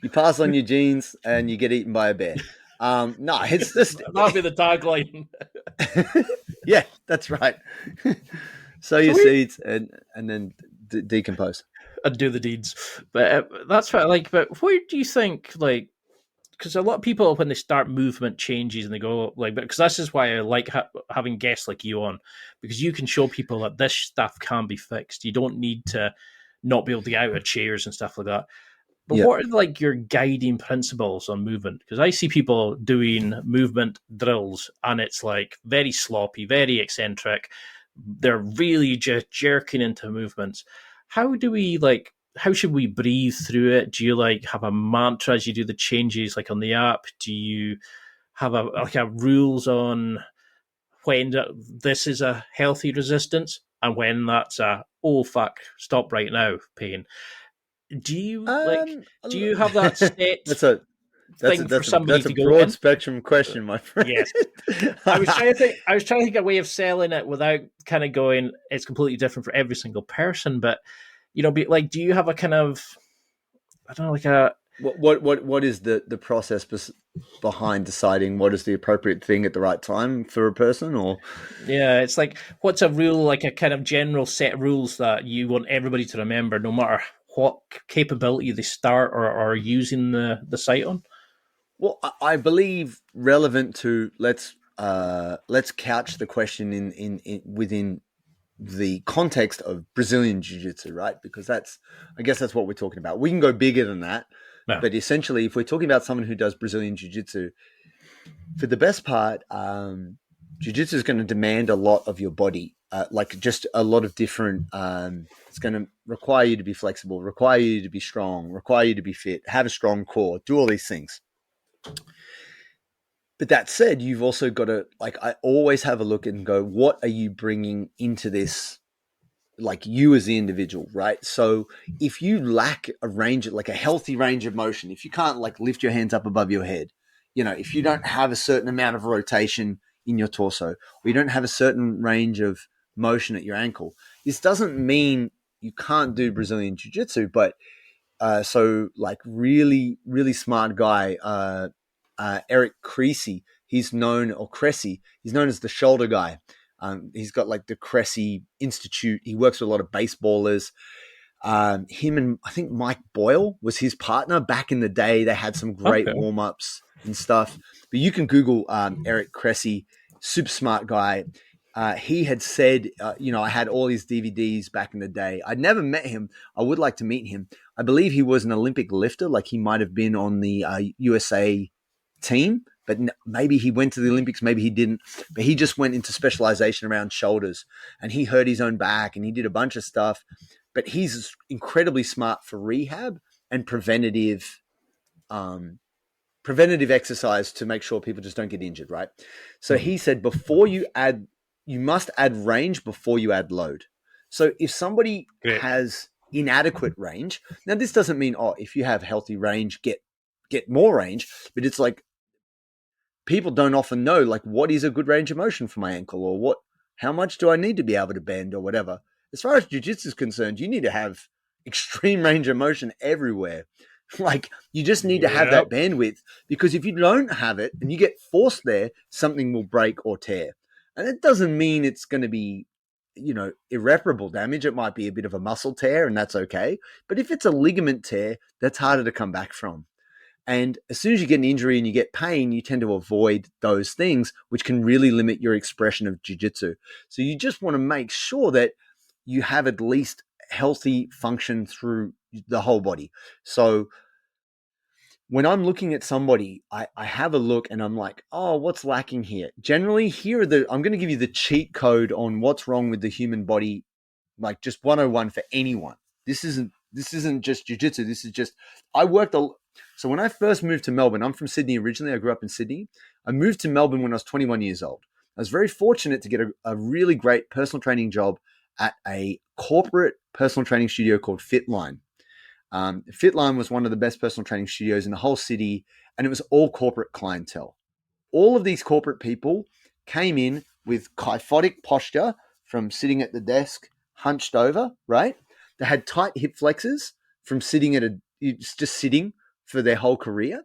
You pass on your genes and you get eaten by a bear. No, it's just... That'll be the tagline. Yeah, that's right. Sow your seeds and then decompose. And do the deeds. But that's what, like, but where do you think, like, because a lot of people, when they start movement changes and they go like, because this is why I like having guests like you on, because you can show people that this stuff can be fixed. You don't need to not be able to get out of chairs and stuff like that. But what are like your guiding principles on movement? Because I see people doing movement drills and it's like very sloppy, very eccentric. They're really just jerking into movements. How should we breathe through it? Do you like have a mantra as you do the changes, like on the app? Do you have a rules on when this is a healthy resistance and when that's a, oh fuck, stop right now pain? Do you do you have that set for somebody to go in? That's a broad spectrum question, my friend. Yes. I was trying to think of a way of selling it without kind of going, it's completely different for every single person. But, do you have a kind of, I don't know, like a... What is the process behind deciding what is the appropriate thing at the right time for a person? Or yeah, it's like, what's a rule, like a kind of general set of rules that you want everybody to remember, no matter what capability they start or are using the site on? Well, I believe relevant to let's couch the question in within the context of Brazilian Jiu Jitsu, right? Because I guess that's what we're talking about. We can go bigger than that, but essentially, if we're talking about someone who does Brazilian Jiu Jitsu, for the best part, Jiu Jitsu is going to demand a lot of your body, like just a lot of different. It's going to require you to be flexible, require you to be strong, require you to be fit, have a strong core, do all these things. But that said, you've also got to, like, I always have a look and go, what are you bringing into this, like you as the individual, right? So if you lack a range, like a healthy range of motion, if you can't like lift your hands up above your head, if you don't have a certain amount of rotation in your torso, or you don't have a certain range of motion at your ankle, this doesn't mean you can't do Brazilian Jiu-Jitsu, but so like really, really smart guy, Eric Cressy, he's known as the shoulder guy. He's got like the Cressy Institute. He works with a lot of baseballers. Him and I think Mike Boyle was his partner back in the day. They had some great warm-ups and stuff. But you can Google Eric Cressy, super smart guy. He had said, I had all his DVDs back in the day. I'd never met him. I would like to meet him. I believe he was an Olympic lifter. Like he might have been on the USA team, but maybe he went to the Olympics, maybe he didn't. But he just went into specialization around shoulders and he hurt his own back and he did a bunch of stuff. But he's incredibly smart for rehab and preventative exercise to make sure people just don't get injured, right? So he said you must add range before you add load. So if somebody has inadequate range, now this doesn't mean, if you have healthy range, get more range, but it's like people don't often know, like, what is a good range of motion for my ankle, or how much do I need to be able to bend or whatever. As far as jiu-jitsu is concerned, you need to have extreme range of motion everywhere. Like you just need to have that bandwidth, because if you don't have it and you get forced there, something will break or tear. And it doesn't mean it's going to be, irreparable damage. It might be a bit of a muscle tear and that's okay. But if it's a ligament tear, that's harder to come back from. And as soon as you get an injury and you get pain, you tend to avoid those things, which can really limit your expression of jiu-jitsu. So you just want to make sure that you have at least healthy function through the whole body. So when I'm looking at somebody, I have a look and I'm like, what's lacking here? Generally, I'm going to give you the cheat code on what's wrong with the human body, like just 101 for anyone. This isn't just jiu-jitsu. This is just, so when I first moved to Melbourne, I'm from Sydney originally. I grew up in Sydney. I moved to Melbourne when I was 21 years old. I was very fortunate to get a really great personal training job at a corporate personal training studio called Fitline. Fitline was one of the best personal training studios in the whole city, and it was all corporate clientele. All of these corporate people came in with kyphotic posture from sitting at the desk, hunched over, right? They had tight hip flexors from sitting just sitting for their whole career.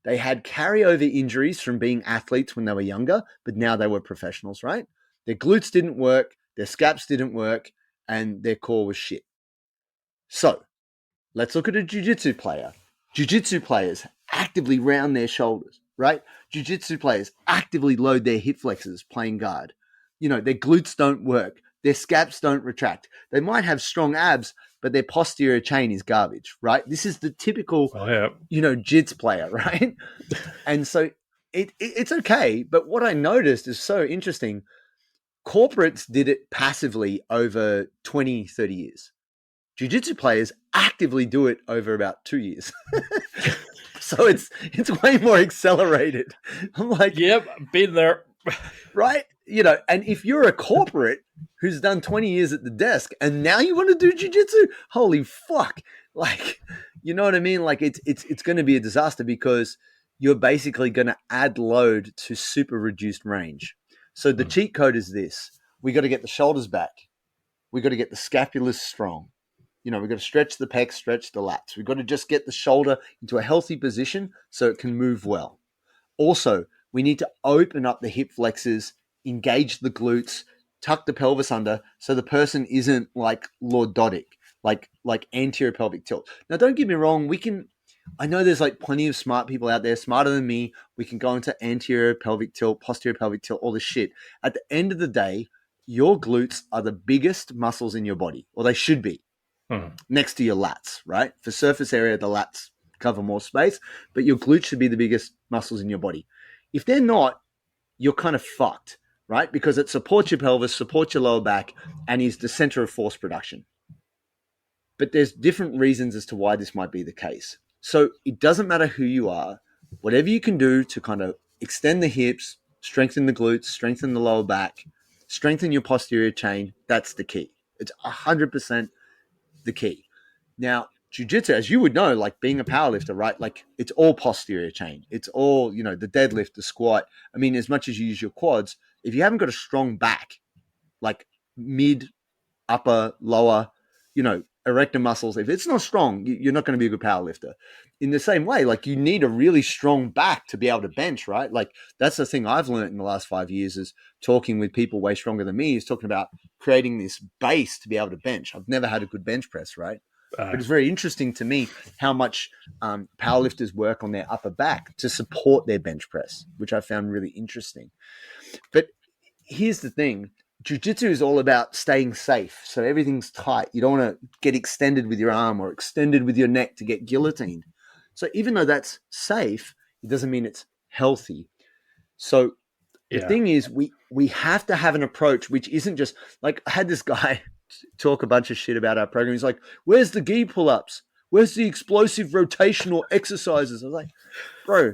They had carryover injuries from being athletes when they were younger, but now they were professionals, right? Their glutes didn't work, their scaps didn't work, and their core was shit. So let's look at a jiu-jitsu player. Jiu-jitsu players actively round their shoulders, right? Jiu-jitsu players actively load their hip flexors playing guard. You know, their glutes don't work. Their scaps don't retract. They might have strong abs, but their posterior chain is garbage, right? This is the typical, jits player, right? And so it's okay. But what I noticed is so interesting. Corporates did it passively over 20, 30 years. Jiu-jitsu players actively do it over about 2 years. So it's way more accelerated. I'm like, yep, been there. Right? You know, and if you're a corporate who's done 20 years at the desk and now you want to do jiu-jitsu, holy fuck. Like, you know what I mean? Like it's going to be a disaster because you're basically going to add load to super reduced range. So the cheat code is this. We got to get the shoulders back. We got to get the scapulars strong. You know, we've got to stretch the pecs, stretch the lats. We've got to just get the shoulder into a healthy position so it can move well. Also, we need to open up the hip flexors, engage the glutes, tuck the pelvis under so the person isn't like lordotic, like anterior pelvic tilt. Now, don't get me wrong. I know there's like plenty of smart people out there, smarter than me. We can go into anterior pelvic tilt, posterior pelvic tilt, all this shit. At the end of the day, your glutes are the biggest muscles in your body, or they should be. Next to your lats, right? For surface area, the lats cover more space, but your glutes should be the biggest muscles in your body. If they're not, you're kind of fucked, right? Because it supports your pelvis, supports your lower back, and is the center of force production. But there's different reasons as to why this might be the case. So it doesn't matter who you are, whatever you can do to kind of extend the hips, strengthen the glutes, strengthen the lower back, strengthen your posterior chain, that's the key. It's 100% the key. Now, jiu-jitsu, as you would know, like being a powerlifter, right? Like it's all posterior chain. It's all, the deadlift, the squat. I mean, as much as you use your quads, if you haven't got a strong back, like mid, upper, lower, erector muscles, if it's not strong, you're not going to be a good powerlifter. In the same way, like you need a really strong back to be able to bench, right? Like that's the thing I've learned in the last 5 years is talking with people way stronger than me is talking about creating this base to be able to bench. I've never had a good bench press, right? But it's very interesting to me how much powerlifters work on their upper back to support their bench press, which I found really interesting. But here's the thing. Jiu-jitsu is all about staying safe. So everything's tight. You don't want to get extended with your arm or extended with your neck to get guillotined. So even though that's safe, it doesn't mean it's healthy. So the thing is we have to have an approach which isn't just like I had this guy talk a bunch of shit about our program. He's like, where's the gi pull-ups? Where's the explosive rotational exercises? I was like, bro,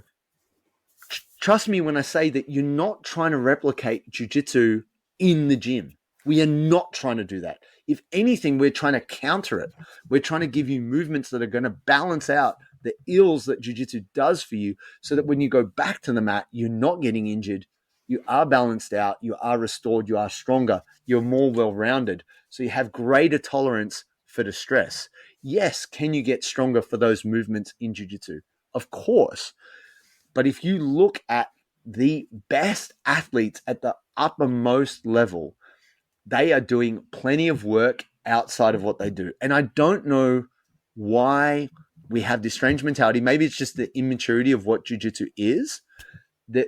trust me when I say that you're not trying to replicate jiu-jitsu in the gym. We are not trying to do that. If anything, we're trying to counter it. We're trying to give you movements that are going to balance out the ills that jiu-jitsu does for you so that when you go back to the mat, you're not getting injured. You are balanced out. You are restored. You are stronger. You're more well-rounded. So you have greater tolerance for distress. Yes, can you get stronger for those movements in jiu-jitsu? Of course. But if you look at the best athletes at the uppermost level, they are doing plenty of work outside of what they do. And I don't know why we have this strange mentality. Maybe it's just the immaturity of what jiu-jitsu is,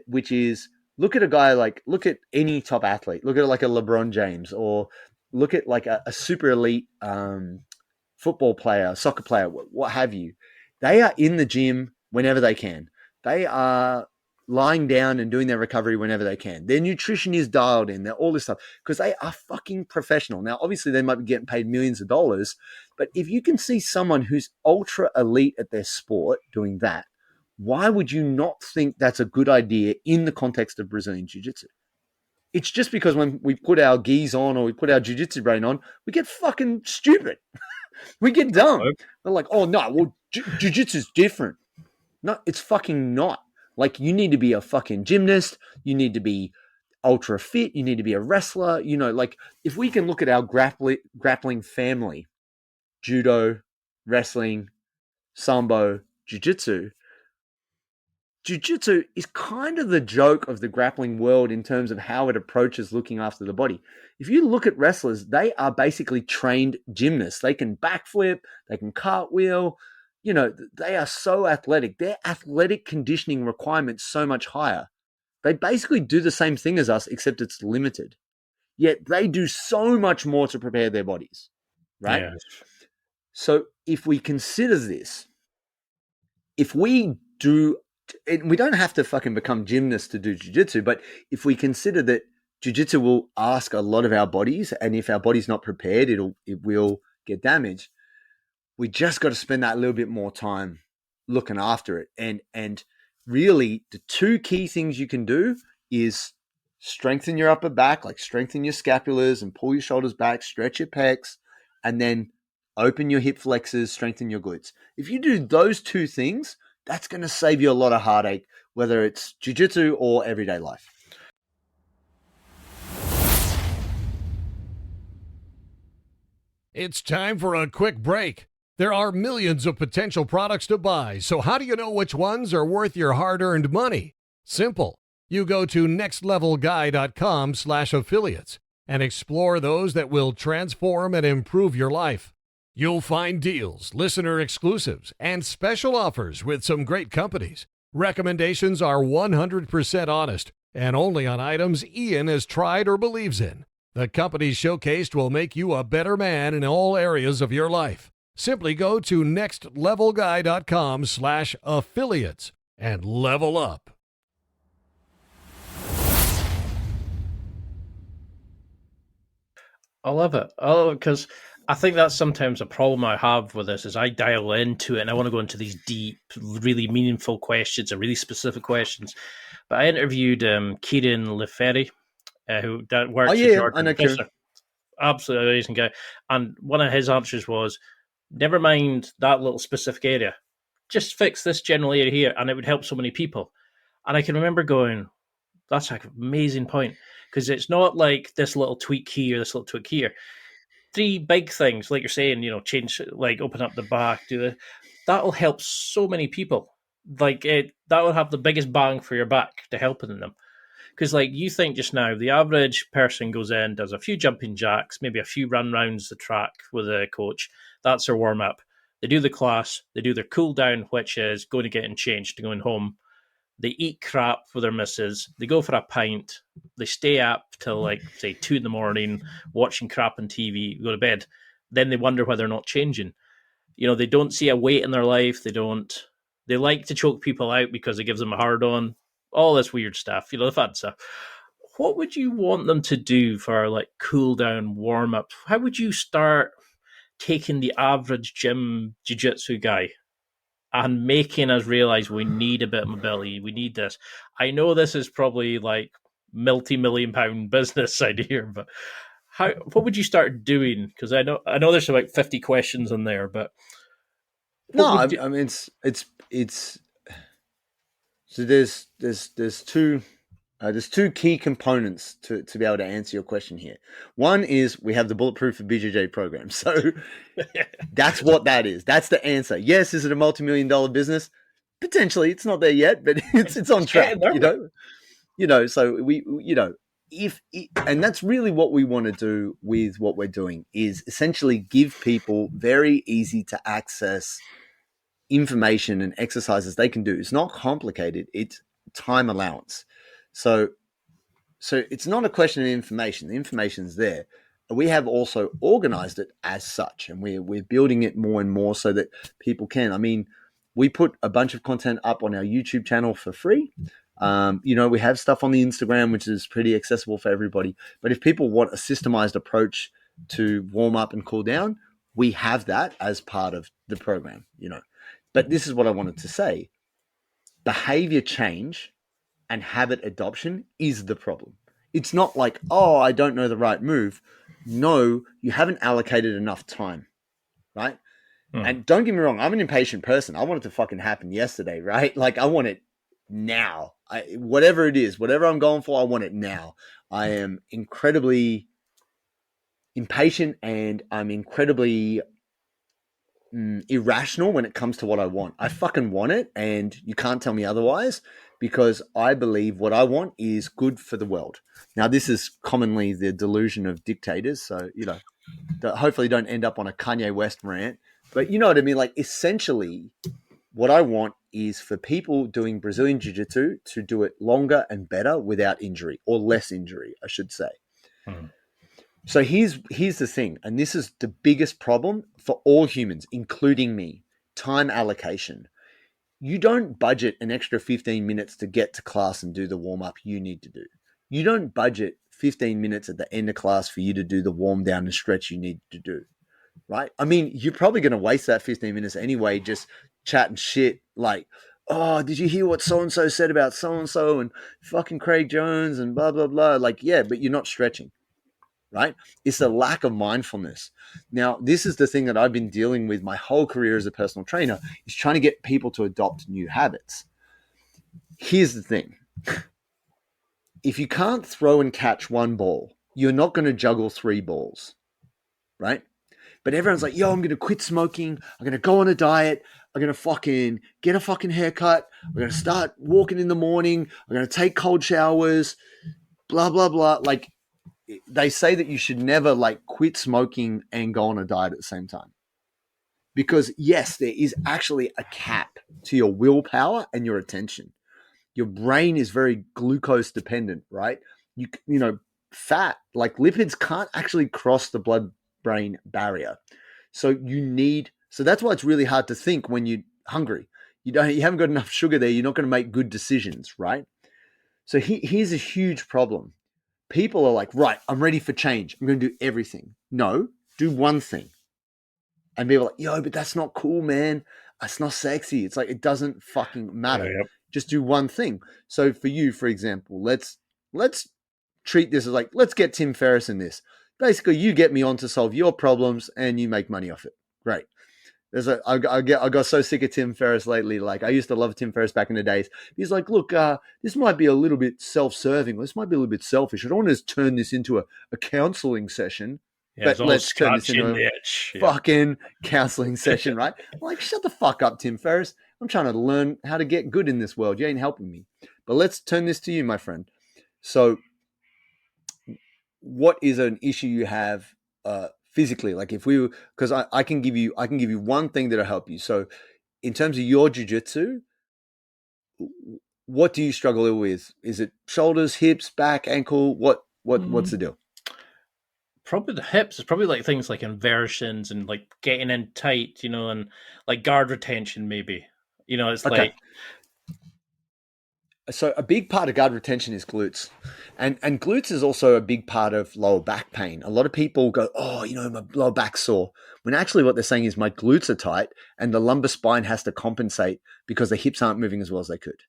which is look at any top athlete. Look at like a LeBron James or look at like a super elite football player, soccer player, what have you. They are in the gym whenever they can. They are lying down and doing their recovery whenever they can. Their nutrition is dialed in. They're all this stuff because they are fucking professional. Now, obviously, they might be getting paid millions of dollars, but if you can see someone who's ultra elite at their sport doing that, why would you not think that's a good idea in the context of Brazilian Jiu-Jitsu? It's just because when we put our gis on or we put our Jiu-Jitsu brain on, we get fucking stupid. We get dumb. We're like, oh, no, well, Jiu-Jitsu is different. No, it's fucking not. Like, you need to be a fucking gymnast. You need to be ultra fit. You need to be a wrestler. Like, if we can look at our grappling family, judo, wrestling, sambo, jiu-jitsu is kind of the joke of the grappling world in terms of how it approaches looking after the body. If you look at wrestlers, they are basically trained gymnasts. They can backflip, they can cartwheel, you know, they are so athletic. Their athletic conditioning requirements so much higher. They basically do the same thing as us, except it's limited. Yet they do so much more to prepare their bodies, right? Yeah. So if we consider this, if we do, and we don't have to fucking become gymnasts to do jiu-jitsu, but if we consider that jiu-jitsu will ask a lot of our bodies, and if our body's not prepared, it will get damaged. We just got to spend that little bit more time looking after it. And really, the two key things you can do is strengthen your upper back, like strengthen your scapulars and pull your shoulders back, stretch your pecs, and then open your hip flexors, strengthen your glutes. If you do those two things, that's going to save you a lot of heartache, whether it's jiu-jitsu or everyday life. It's time for a quick break. There are millions of potential products to buy, so how do you know which ones are worth your hard-earned money? Simple. You go to nextlevelguy.com/affiliates and explore those that will transform and improve your life. You'll find deals, listener exclusives, and special offers with some great companies. Recommendations are 100% honest and only on items Ian has tried or believes in. The companies showcased will make you a better man in all areas of your life. Simply go to nextlevelguy.com/affiliates and level up. I love it. Oh, because I think that's sometimes a problem I have with this is I dial into it and I want to go into these deep, really meaningful questions and really specific questions. But I interviewed Kieran Leferi, who that works with Jordan. I know Kieran. Absolutely amazing guy. And one of his answers was, never mind that little specific area. Just fix this general area here and it would help so many people. And I can remember going, that's like an amazing point. Because it's not like this little tweak here, this little tweak here. Three big things, like you're saying, change, like open up the back, do that. That'll help so many people. Like that will have the biggest bang for your back to helping them. Because like you think just now, the average person goes in, does a few jumping jacks, maybe a few run rounds the track with a coach. That's their warm up. They do the class, they do their cool down, which is going to getting changed to going home. They eat crap with their missus. They go for a pint. They stay up till like say 2 a.m, watching crap on TV. Go to bed. Then they wonder why they're not changing. They don't see a weight in their life. They like to choke people out because it gives them a hard on. All this weird stuff. The fun stuff. What would you want them to do for like cool down, warm up? How would you start taking the average gym jiu-jitsu guy and making us realize we need a bit of mobility? We need this. I know this is probably like multi-million-pound business idea, but what would you start doing? Because I know there's about 50 questions in there, but I mean it's so there's two key components to be able to answer your question here. One is we have the Bulletproof For BJJ program. So that's what that is. That's the answer. Yes, is it a multi-million-dollar business? Potentially. It's not there yet, but it's on track, so and that's really what we want to do with what we're doing is essentially give people very easy to access information and exercises they can do. It's not complicated. It's time allowance. So it's not a question of information. The information's there. We have also organized it as such, and we're building it more and more so that people can. I mean, we put a bunch of content up on our YouTube channel for free. We have stuff on the Instagram, which is pretty accessible for everybody. But if people want a systemized approach to warm up and cool down, we have that as part of the program, But this is what I wanted to say. Behavior change and habit adoption is the problem. It's not like, I don't know the right move. No, you haven't allocated enough time, right? And don't get me wrong, I'm an impatient person. I want it to fucking happen yesterday, right? Like I want it now. Whatever it is, whatever I'm going for, I want it now. I am incredibly impatient and I'm incredibly irrational when it comes to what I want. I fucking want it and you can't tell me otherwise because I believe what I want is good for the world. Now, this is commonly the delusion of dictators. So, hopefully don't end up on a Kanye West rant. But you know what I mean? Like, essentially, what I want is for people doing Brazilian Jiu Jitsu to do it longer and better without injury, or less injury, I should say. So here's the thing, and this is the biggest problem for all humans, including me: time allocation. You don't budget an extra 15 minutes to get to class and do the warm-up you need to do. You don't budget 15 minutes at the end of class for you to do the warm down and stretch you need to do, right? I mean, you're probably going to waste that 15 minutes anyway, just chatting shit like, oh, did you hear what so-and-so said about so-and-so and fucking Craig Jones and blah, blah, blah. Like, yeah, but you're not stretching, right? It's a lack of mindfulness. Now, this is the thing that I've been dealing with my whole career as a personal trainer, is trying to get people to adopt new habits. Here's the thing. If you can't throw and catch one ball, you're not going to juggle 3 balls, right? But everyone's like, yo, I'm going to quit smoking. I'm going to go on a diet. I'm going to fucking get a fucking haircut. I'm going to start walking in the morning. I'm going to take cold showers, blah, blah, blah. Like, they say that you should never like quit smoking and go on a diet at the same time. Because yes, there is actually a cap to your willpower and your attention. Your brain is very glucose dependent, right? You know, fat, like lipids, can't actually cross the blood-brain barrier. So that's why it's really hard to think when you're hungry. You haven't got enough sugar there. You're not going to make good decisions, right? So here's a huge problem. People are like, right, I'm ready for change. I'm going to do everything. No, do one thing. And people are like, yo, but that's not cool, man. That's not sexy. It's like, it doesn't fucking matter. Yep. Just do one thing. So for you, for example, let's treat this as like, let's get Tim Ferriss in this. Basically, you get me on to solve your problems and you make money off it. Great. I got so sick of Tim Ferriss lately. Like, I used to love Tim Ferriss back in the days. He's like, look, this might be a little bit self-serving. This might be a little bit selfish. I don't want to turn this into a counseling session. Yeah, but let's turn this into a fucking counseling session, right? I'm like, shut the fuck up, Tim Ferriss. I'm trying to learn how to get good in this world. You ain't helping me. But let's turn this to you, my friend. So what is an issue you have physically? Like, if we, because I can give you one thing that'll help you. So in terms of your jiu-jitsu, what do you struggle with? Is it shoulders, hips, back, ankle? What's the deal? Probably the hips. It's probably like things like inversions and like getting in tight, you know, and like guard retention maybe. You know, it's okay. So a big part of guard retention is glutes. And glutes is also a big part of lower back pain. A lot of people go, oh, you know, my lower back's sore. When actually what they're saying is my glutes are tight and the lumbar spine has to compensate because the hips aren't moving as well as they could.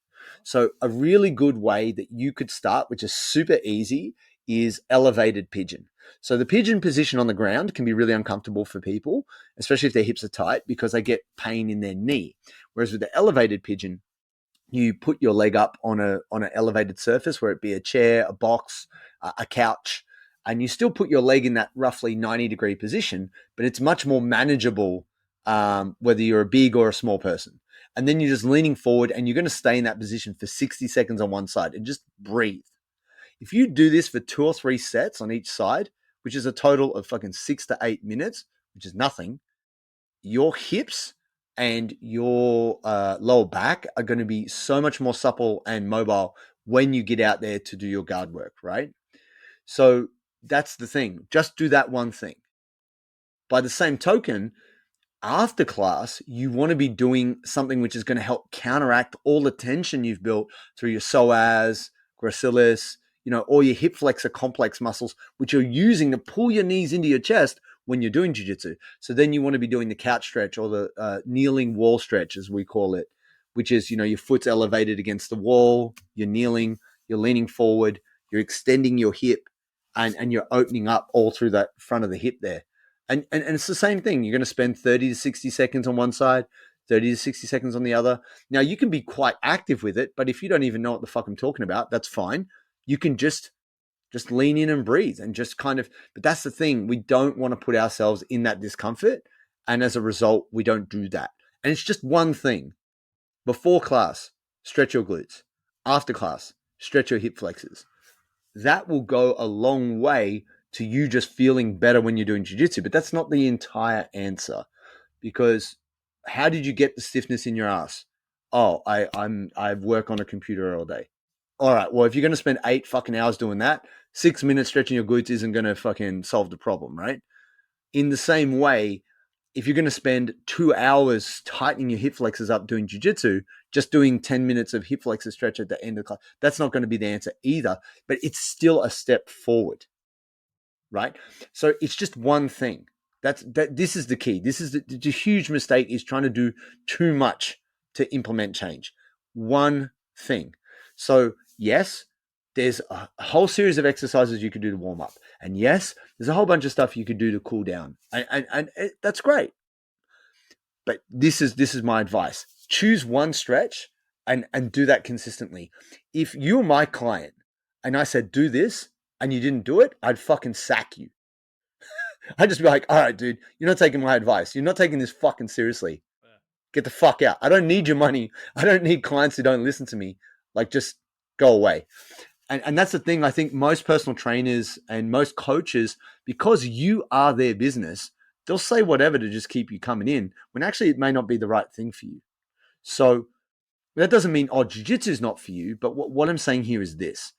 So a really good way that you could start, which is super easy, is elevated pigeon. So the pigeon position on the ground can be really uncomfortable for people, especially if their hips are tight, because they get pain in their knee. Whereas with the elevated pigeon, you put your leg up on an elevated surface, where it be a chair, a box, a couch, and you still put your leg in that roughly 90-degree position, but it's much more manageable whether you're a big or a small person. And then you're just leaning forward and you're going to stay in that position for 60 seconds on one side and just breathe. If you do this for 2 or 3 sets on each side, which is a total of fucking 6 to 8 minutes, which is nothing, your hips and your lower back are going to be so much more supple and mobile when you get out there to do your guard work, right? So that's the thing. Just do that one thing. By the same token, after class, you want to be doing something which is going to help counteract all the tension you've built through your psoas, gracilis, you know, all your hip flexor complex muscles, which you're using to pull your knees into your chest when you're doing jiu-jitsu. So then you want to be doing the couch stretch, or the kneeling wall stretch, as we call it, which is, you know, your foot's elevated against the wall, you're kneeling, you're leaning forward, you're extending your hip, and you're opening up all through that front of the hip there. And it's the same thing. You're going to spend 30 to 60 seconds on one side, 30 to 60 seconds on the other. Now, you can be quite active with it, but if you don't even know what the fuck I'm talking about, that's fine. You can just lean in and breathe and just kind of, but that's the thing. We don't want to put ourselves in that discomfort. And as a result, we don't do that. And it's just one thing. Before class, stretch your glutes. After class, stretch your hip flexors. That will go a long way to you just feeling better when you're doing jiu-jitsu, but that's not the entire answer. because how did you get the stiffness in your ass? Oh, I work on a computer all day. All right, well, if you're going to spend 8 fucking hours doing that, 6 minutes stretching your glutes isn't going to fucking solve the problem, right? In the same way, if you're going to spend 2 hours tightening your hip flexors up doing jiu-jitsu, just doing 10 minutes of hip flexor stretch at the end of the class, that's not going to be the answer either, but it's still a step forward, right? So it's just one thing. This is the key. This is the huge mistake, is trying to do too much to implement change. One thing. So yes, there's a whole series of exercises you could do to warm up. And yes, there's a whole bunch of stuff you could do to cool down. And that's great. But this is my advice. Choose one stretch and do that consistently. If you're my client and I said, do this, and you didn't do it, I'd fucking sack you. I'd just be like, all right, dude, you're not taking my advice. You're not taking this fucking seriously. Get the fuck out. I don't need your money. I don't need clients who don't listen to me. Like, just go away. And that's the thing. I think most personal trainers and most coaches, because you are their business, they'll say whatever to just keep you coming in, when actually it may not be the right thing for you. So that doesn't mean, jiu-jitsu is not for you. But what I'm saying here is this.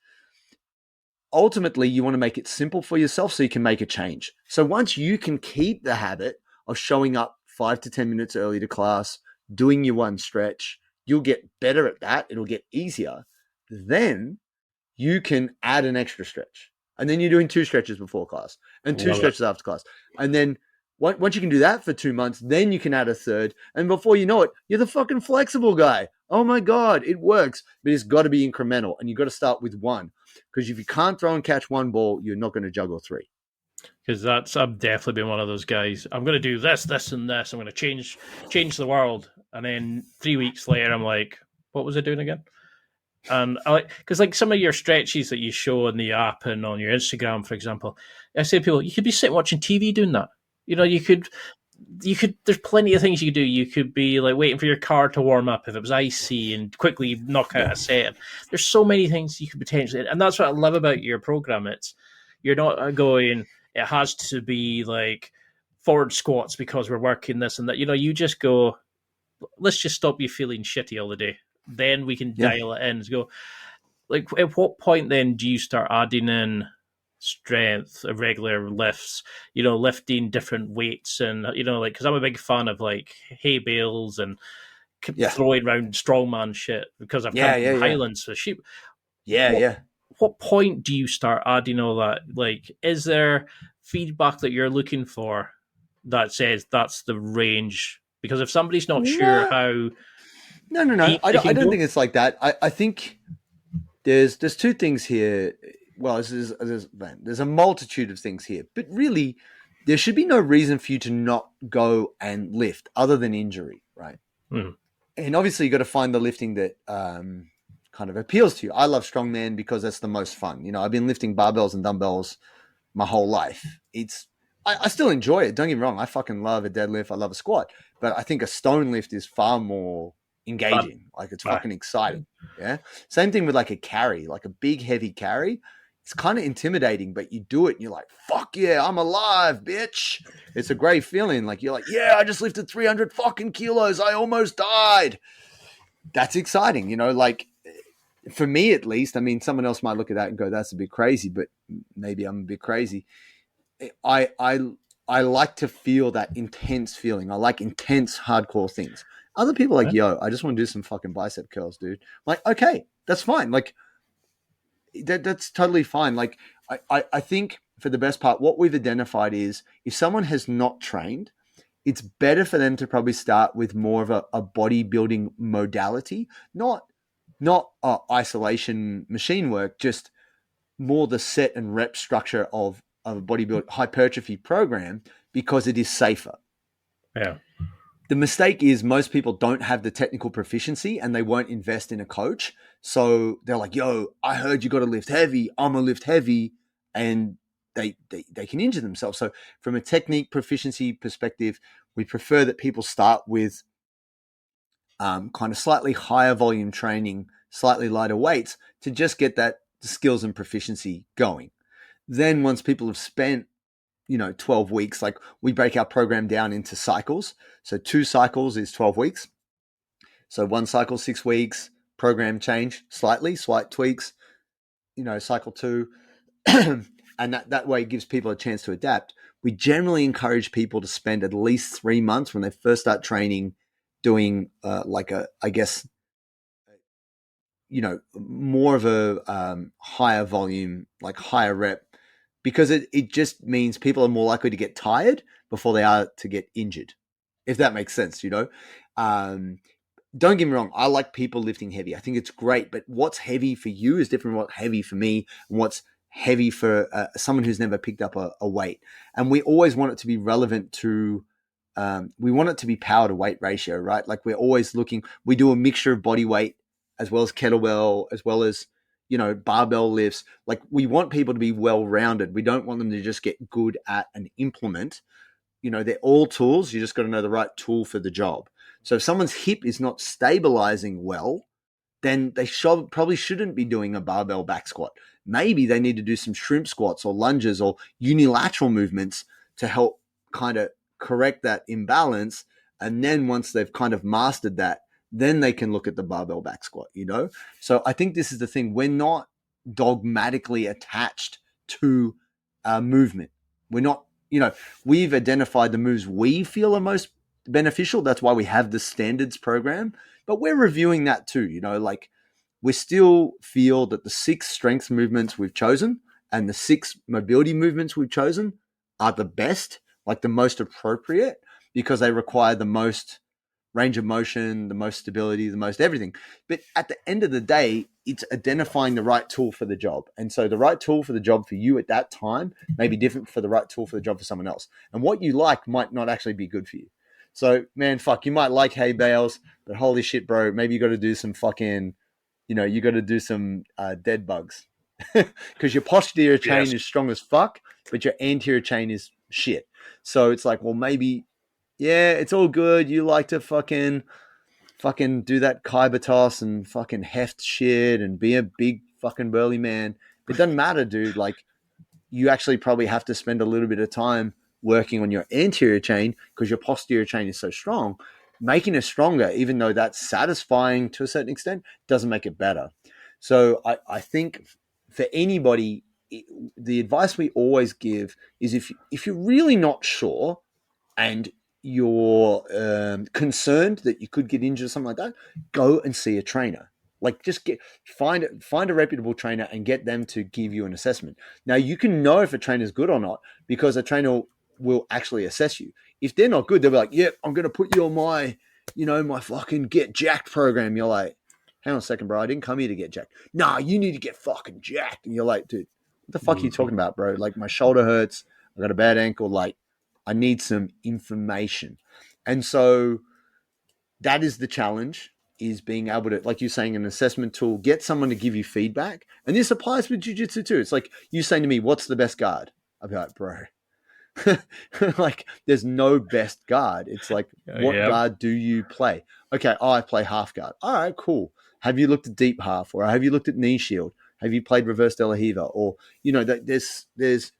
Ultimately, you want to make it simple for yourself so you can make a change. So once you can keep the habit of showing up 5 to 10 minutes early to class, doing your one stretch, you'll get better at that. It'll get easier. Then you can add an extra stretch. And then you're doing 2 stretches before class and 2 stretches after class. And then once you can do that for 2 months, then you can add a third. And before you know it, you're the fucking flexible guy. Oh my God, it works. But it's got to be incremental. And you've got to start with one. Because if you can't throw and catch one ball, you're not going to juggle 3. Because I've definitely been one of those guys. I'm going to do this, this, and this. I'm going to change the world. And then 3 weeks later, I'm like, what was I doing again? And I because some of your stretches that you show in the app and on your Instagram, for example, I say to people, you could be sitting watching TV doing that. You could. There's plenty of things you could do. You could be like waiting for your car to warm up if it was icy and quickly knock out a set. There's so many things you could potentially, and that's what I love about your program. You're not going, it has to be like forward squats because we're working this and that. You just go, let's just stop you feeling shitty all the day. Then we can dial it in and go, like, at what point then do you start adding in strength, irregular lifts, lifting different weights and, because I'm a big fan of like hay bales and throwing around strongman shit because I've come from Highlands for sheep. What point do you start adding all that? Like, is there feedback that you're looking for that says that's the range? Because if somebody's not sure how... No. I don't think it's like that. I think there's 2 things here. Well, there's a multitude of things here. But really, there should be no reason for you to not go and lift other than injury, right? Mm. And obviously, you've got to find the lifting that kind of appeals to you. I love strongman because that's the most fun. I've been lifting barbells and dumbbells my whole life. I still enjoy it. Don't get me wrong. I fucking love a deadlift. I love a squat. But I think a stone lift is far more engaging. Like, it's fucking exciting. Yeah. Same thing with like a carry, like a big heavy carry. It's kind of intimidating, but you do it and you're like, fuck yeah, I'm alive, bitch. It's a great feeling. Like, you're like, yeah, I just lifted 300 fucking kilos. I almost died. That's exciting. Like, for me at least, I mean, someone else might look at that and go, that's a bit crazy, but maybe I'm a bit crazy. I like to feel that intense feeling. I like intense, hardcore things. Other people are like, yo, I just want to do some fucking bicep curls, dude. I'm like, okay, that's fine. Like, that's totally fine. Like, I think for the most part, what we've identified is if someone has not trained, it's better for them to probably start with more of a bodybuilding modality, not isolation machine work, just more the set and rep structure of a bodybuilding hypertrophy program, because it is safer. Yeah. The mistake is most people don't have the technical proficiency and they won't invest in a coach. So they're like, yo, I heard you got to lift heavy. I'm going to lift heavy. And they can injure themselves. So from a technique proficiency perspective, we prefer that people start with kind of slightly higher volume training, slightly lighter weights to just get that skills and proficiency going. Then once people have spent 12 weeks. Like we break our program down into cycles. So 2 cycles is 12 weeks. So 1 cycle, 6 weeks, program change slightly, slight tweaks, cycle 2. And that way it gives people a chance to adapt. We generally encourage people to spend at least 3 months when they first start training doing more of a higher volume, like higher rep, because it just means people are more likely to get tired before they are to get injured, if that makes sense, Don't get me wrong, I like people lifting heavy. I think it's great, but what's heavy for you is different from what's heavy for me, and what's heavy for someone who's never picked up a weight. And we always want it to be relevant to, we want it to be power to weight ratio, right? Like we're always looking, we do a mixture of body weight as well as kettlebell, as well as, barbell lifts. Like we want people to be well-rounded. We don't want them to just get good at an implement. They're all tools. You just got to know the right tool for the job. So if someone's hip is not stabilizing well, then they probably shouldn't be doing a barbell back squat. Maybe they need to do some shrimp squats or lunges or unilateral movements to help kind of correct that imbalance. And then once they've kind of mastered that, then they can look at the barbell back squat, So I think this is the thing. We're not dogmatically attached to movement. We're not, we've identified the moves we feel are most beneficial. That's why we have the standards program, but we're reviewing that too. Like we still feel that the 6 strength movements we've chosen and the 6 mobility movements we've chosen are the best, like the most appropriate, because they require the most range of motion, the most stability, the most everything. But at the end of the day, it's identifying the right tool for the job. And so the right tool for the job for you at that time may be different for the right tool for the job for someone else. And what you like might not actually be good for you. So, man, you might like hay bales, but holy shit, bro, maybe you got to do some fucking, you got to do some dead bugs. Because your posterior chain is strong as fuck, but your anterior chain is shit. So it's like, well, maybe, yeah, it's all good. You like to fucking do that kyber toss and fucking heft shit and be a big fucking burly man. It doesn't matter, dude. Like, you actually probably have to spend a little bit of time working on your anterior chain because your posterior chain is so strong. Making it stronger, even though that's satisfying to a certain extent, doesn't make it better. So I think for anybody, the advice we always give is if you're really not sure and you're concerned that you could get injured or something like that, go and see a trainer. Like just find a reputable trainer and get them to give you an assessment. Now you can know if a trainer is good or not because a trainer will actually assess you. If they're not good, they'll be like, "Yep, I'm going to put you on my, my fucking get jacked program." You're like, "Hang on a second, bro. I didn't come here to get jacked." "Nah, you need to get fucking jacked." And you're like, "Dude, what the fuck are you talking about, bro? Like my shoulder hurts. I got a bad ankle. Like I need some information." And so that is the challenge, is being able to, like you're saying, an assessment tool, get someone to give you feedback. And this applies with jiu-jitsu too. It's like you saying to me, "What's the best guard?" I'll be like, "Bro, like there's no best guard." It's like, what guard do you play? Okay, I play half guard. All right, cool. Have you looked at deep half, or have you looked at knee shield? Have you played reverse de la Riva? Or, there's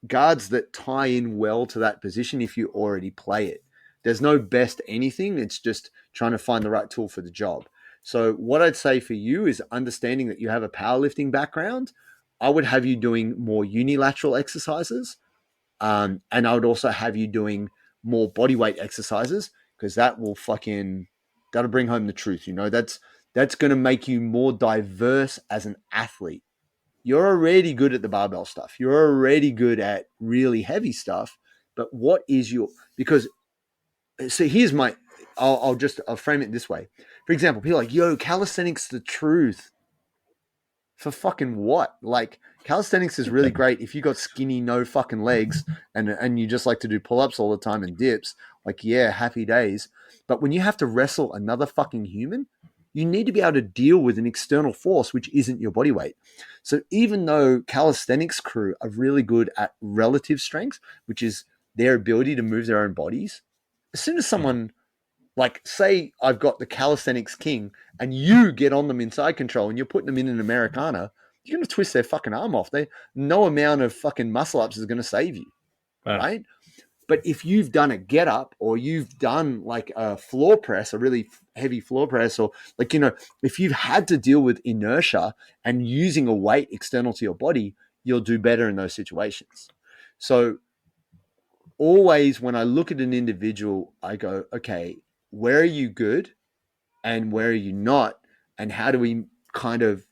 guards that tie in well to that position if you already play it. There's no best anything. It's just trying to find the right tool for the job. So what I'd say for you is understanding that you have a powerlifting background. I would have you doing more unilateral exercises. And I would also have you doing more body weight exercises, because that'll bring home the truth. That's going to make you more diverse as an athlete. You're already good at the barbell stuff. You're already good at really heavy stuff. But what is because here's I'll frame it this way. For example, people are like, "Yo, calisthenics the truth." For fucking what? Like, calisthenics is really great if you got skinny, no fucking legs and you just like to do pull-ups all the time and dips. Like, yeah, happy days. But when you have to wrestle another fucking human, you need to be able to deal with an external force, which isn't your body weight. So even though calisthenics crew are really good at relative strength, which is their ability to move their own bodies, as soon as someone, like, say I've got the calisthenics king and you get on them in side control and you're putting them in an Americana, you're going to twist their fucking arm off. No amount of fucking muscle ups is going to save you. right? But if you've done a get up or you've done like a floor press, a really heavy floor press, or like, if you've had to deal with inertia and using a weight external to your body, you'll do better in those situations. So always when I look at an individual, I go, okay, where are you good and where are you not? And how do we kind of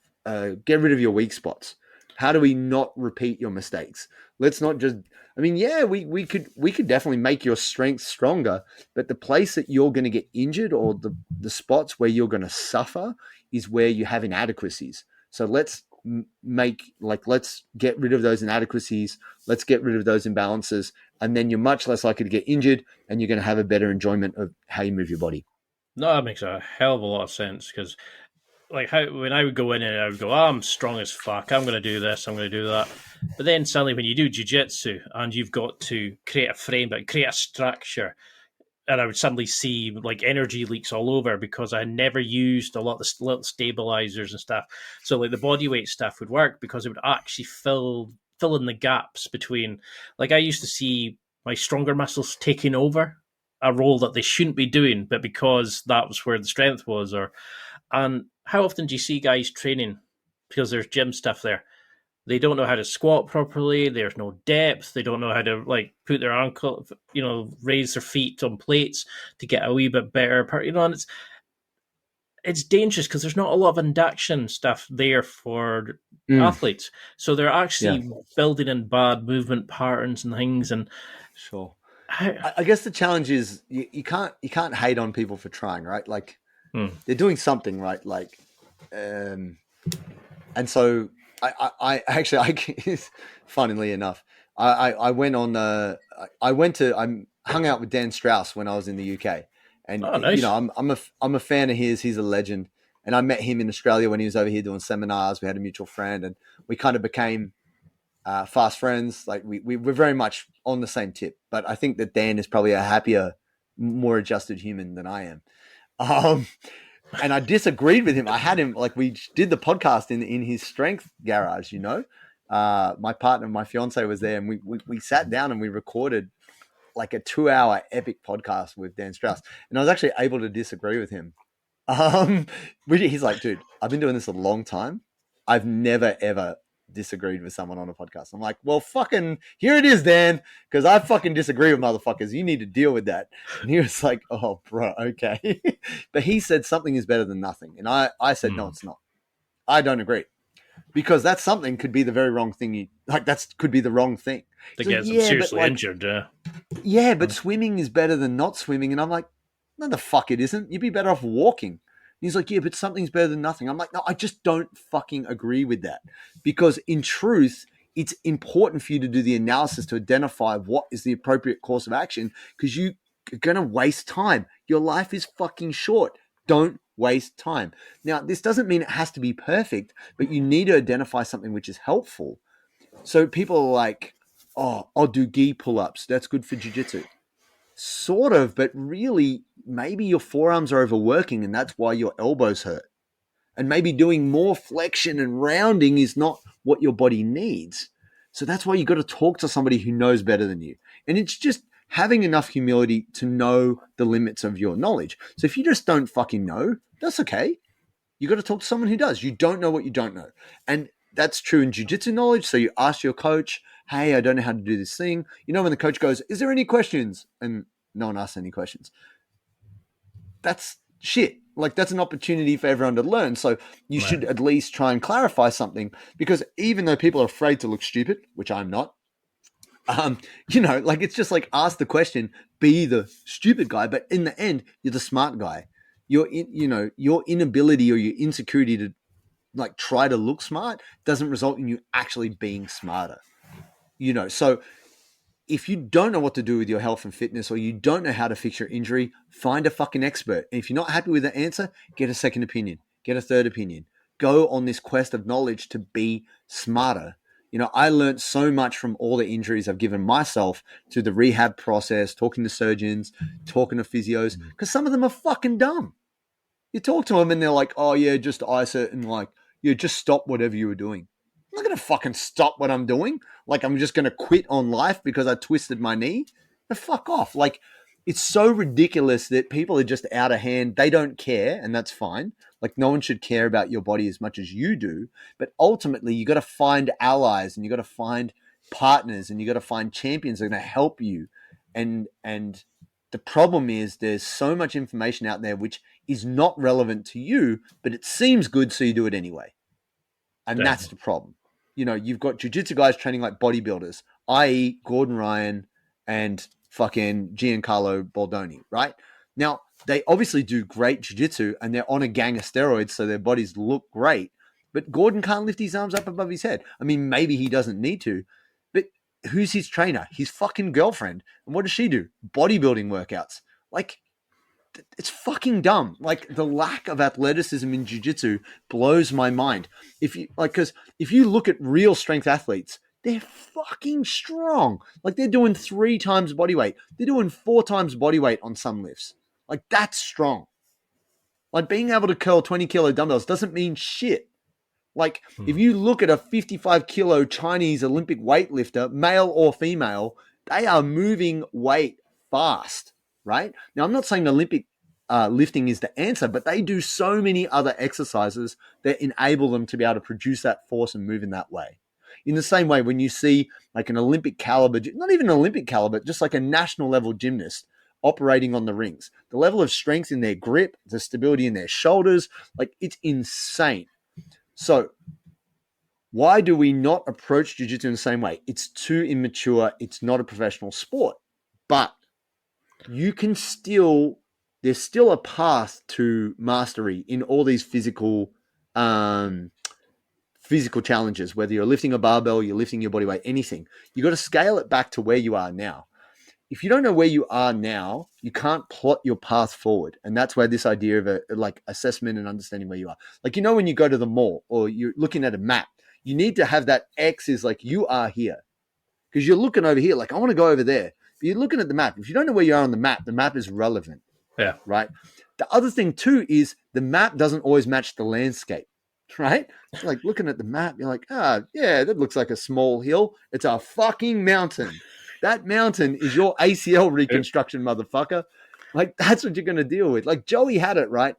get rid of your weak spots? How do we not repeat your mistakes? Let's not just, we could definitely make your strength stronger, but the place that you're going to get injured or the spots where you're going to suffer is where you have inadequacies. So let's get rid of those inadequacies. Let's get rid of those imbalances. And then you're much less likely to get injured and you're going to have a better enjoyment of how you move your body. No, that makes a hell of a lot of sense because when I would go in and I would go, I'm strong as fuck, I'm going to do this, I'm going to do that. But then suddenly when you do jiu-jitsu and you've got to create a frame, but create a structure, and I would suddenly see like energy leaks all over because I never used a lot of the little stabilizers and stuff. So like the bodyweight stuff would work because it would actually fill in the gaps between, like I used to see my stronger muscles taking over a role that they shouldn't be doing, but because that was where the strength was. And how often do you see guys training because there's gym stuff there? They don't know how to squat properly. There's no depth. They don't know how to like put their ankle, raise their feet on plates to get a wee bit better. And it's dangerous because there's not a lot of induction stuff there for athletes. So they're actually building in bad movement patterns and things. And sure, I guess the challenge is you can't hate on people for trying, right? Like they're doing something, right? Like, and so I actually, funnily enough, I hung out with Dan Strauss when I was in the UK, and nice. I'm a fan of his. He's a legend, and I met him in Australia when he was over here doing seminars. We had a mutual friend, and we kind of became fast friends. Like we're very much on the same tip, but I think that Dan is probably a happier, more adjusted human than I am. And I disagreed with him. I had him, like we did the podcast in his strength garage, my partner, my fiance was there, and we sat down and we recorded like a 2-hour epic podcast with Dan Strauss. And I was actually able to disagree with him. He's like, dude, I've been doing this a long time. I've never, ever disagreed with someone on a podcast. I'm like, well, fucking here it is, Dan, because I fucking disagree with motherfuckers. You need to deal with that. And he was like, oh, bro, okay. But he said something is better than nothing. And I said, no, it's not. I don't agree. Because that something could be the very wrong thing. That could be the wrong thing. To get them seriously injured, Yeah, but swimming is better than not swimming. And I'm like, no, the fuck it isn't. You'd be better off walking. He's like, yeah, but something's better than nothing. I'm like, no, I just don't fucking agree with that. Because in truth, it's important for you to do the analysis to identify what is the appropriate course of action because you're going to waste time. Your life is fucking short. Don't waste time. Now, this doesn't mean it has to be perfect, but you need to identify something which is helpful. So people are like, oh, I'll do gi pull-ups. That's good for jiu-jitsu. Sort of, but really, maybe your forearms are overworking and that's why your elbows hurt. And maybe doing more flexion and rounding is not what your body needs. So that's why you got to talk to somebody who knows better than you. And it's just having enough humility to know the limits of your knowledge. So if you just don't fucking know, that's okay. You got to talk to someone who does. You don't know what you don't know. And that's true in jiu-jitsu knowledge. So you ask your coach, hey, I don't know how to do this thing. When the coach goes, is there any questions? And no one asks any questions. That's shit. Like that's an opportunity for everyone to learn. So you should at least try and clarify something because even though people are afraid to look stupid, which I'm not, it's just like ask the question, be the stupid guy. But in the end, you're the smart guy. Your inability or your insecurity to like try to look smart doesn't result in you actually being smarter. So if you don't know what to do with your health and fitness or you don't know how to fix your injury, find a fucking expert. And if you're not happy with the answer, get a second opinion, get a third opinion. Go on this quest of knowledge to be smarter. I learned so much from all the injuries I've given myself through the rehab process, talking to surgeons, talking to physios, because some of them are fucking dumb. You talk to them and they're like, oh yeah, just ice it and like, just stop whatever you were doing. I'm not going to fucking stop what I'm doing. Like, I'm just going to quit on life because I twisted my knee. But fuck off. Like, it's so ridiculous that people are just out of hand. They don't care, and that's fine. Like, no one should care about your body as much as you do. But ultimately, you got to find allies, and you got to find partners, and you got to find champions that are going to help you. And the problem is there's so much information out there which is not relevant to you, but it seems good, so you do it anyway. And that's the problem. You know, you've got jiu-jitsu guys training like bodybuilders, i.e. Gordon Ryan and fucking Giancarlo Baldoni, right? Now, they obviously do great jiu-jitsu and they're on a gang of steroids, so their bodies look great. But Gordon can't lift his arms up above his head. I mean, maybe he doesn't need to, but who's his trainer? His fucking girlfriend. And what does she do? Bodybuilding workouts. Like, it's fucking dumb. Like, the lack of athleticism in jiu-jitsu blows my mind. Because if you look at real strength athletes, they're fucking strong. Like, they're doing 3 times body weight. They're doing 4 times body weight on some lifts. Like, that's strong. Like, being able to curl 20 kilo dumbbells doesn't mean shit. Like, if you look at a 55 kilo Chinese Olympic weightlifter, male or female, they are moving weight fast, right? Now, I'm not saying Olympic lifting is the answer, but they do so many other exercises that enable them to be able to produce that force and move in that way. In the same way, when you see like an Olympic caliber, not even an Olympic caliber, just like a national level gymnast operating on the rings, the level of strength in their grip, the stability in their shoulders, like, it's insane. So why do we not approach jiu-jitsu in the same way? It's too immature. It's not a professional sport, but you can there's still a path to mastery in all these physical challenges, whether you're lifting a barbell, you're lifting your body weight, anything. You got to scale it back to where you are now. If you don't know where you are now, you can't plot your path forward. And that's where this idea of a like assessment and understanding where you are. Like, you know, when you go to the mall or you're looking at a map, you need to have that X is like, you are here. Because you're looking over here, like, I want to go over there. But you're looking at the map. If you don't know where you are on the map is relevant. Yeah. Right? The other thing too is the map doesn't always match the landscape. Right? Like, looking at the map, you're like, yeah, that looks like a small hill. It's a fucking mountain. That mountain is your ACL reconstruction, motherfucker. Like, that's what you're going to deal with. Like, Joey had it, right?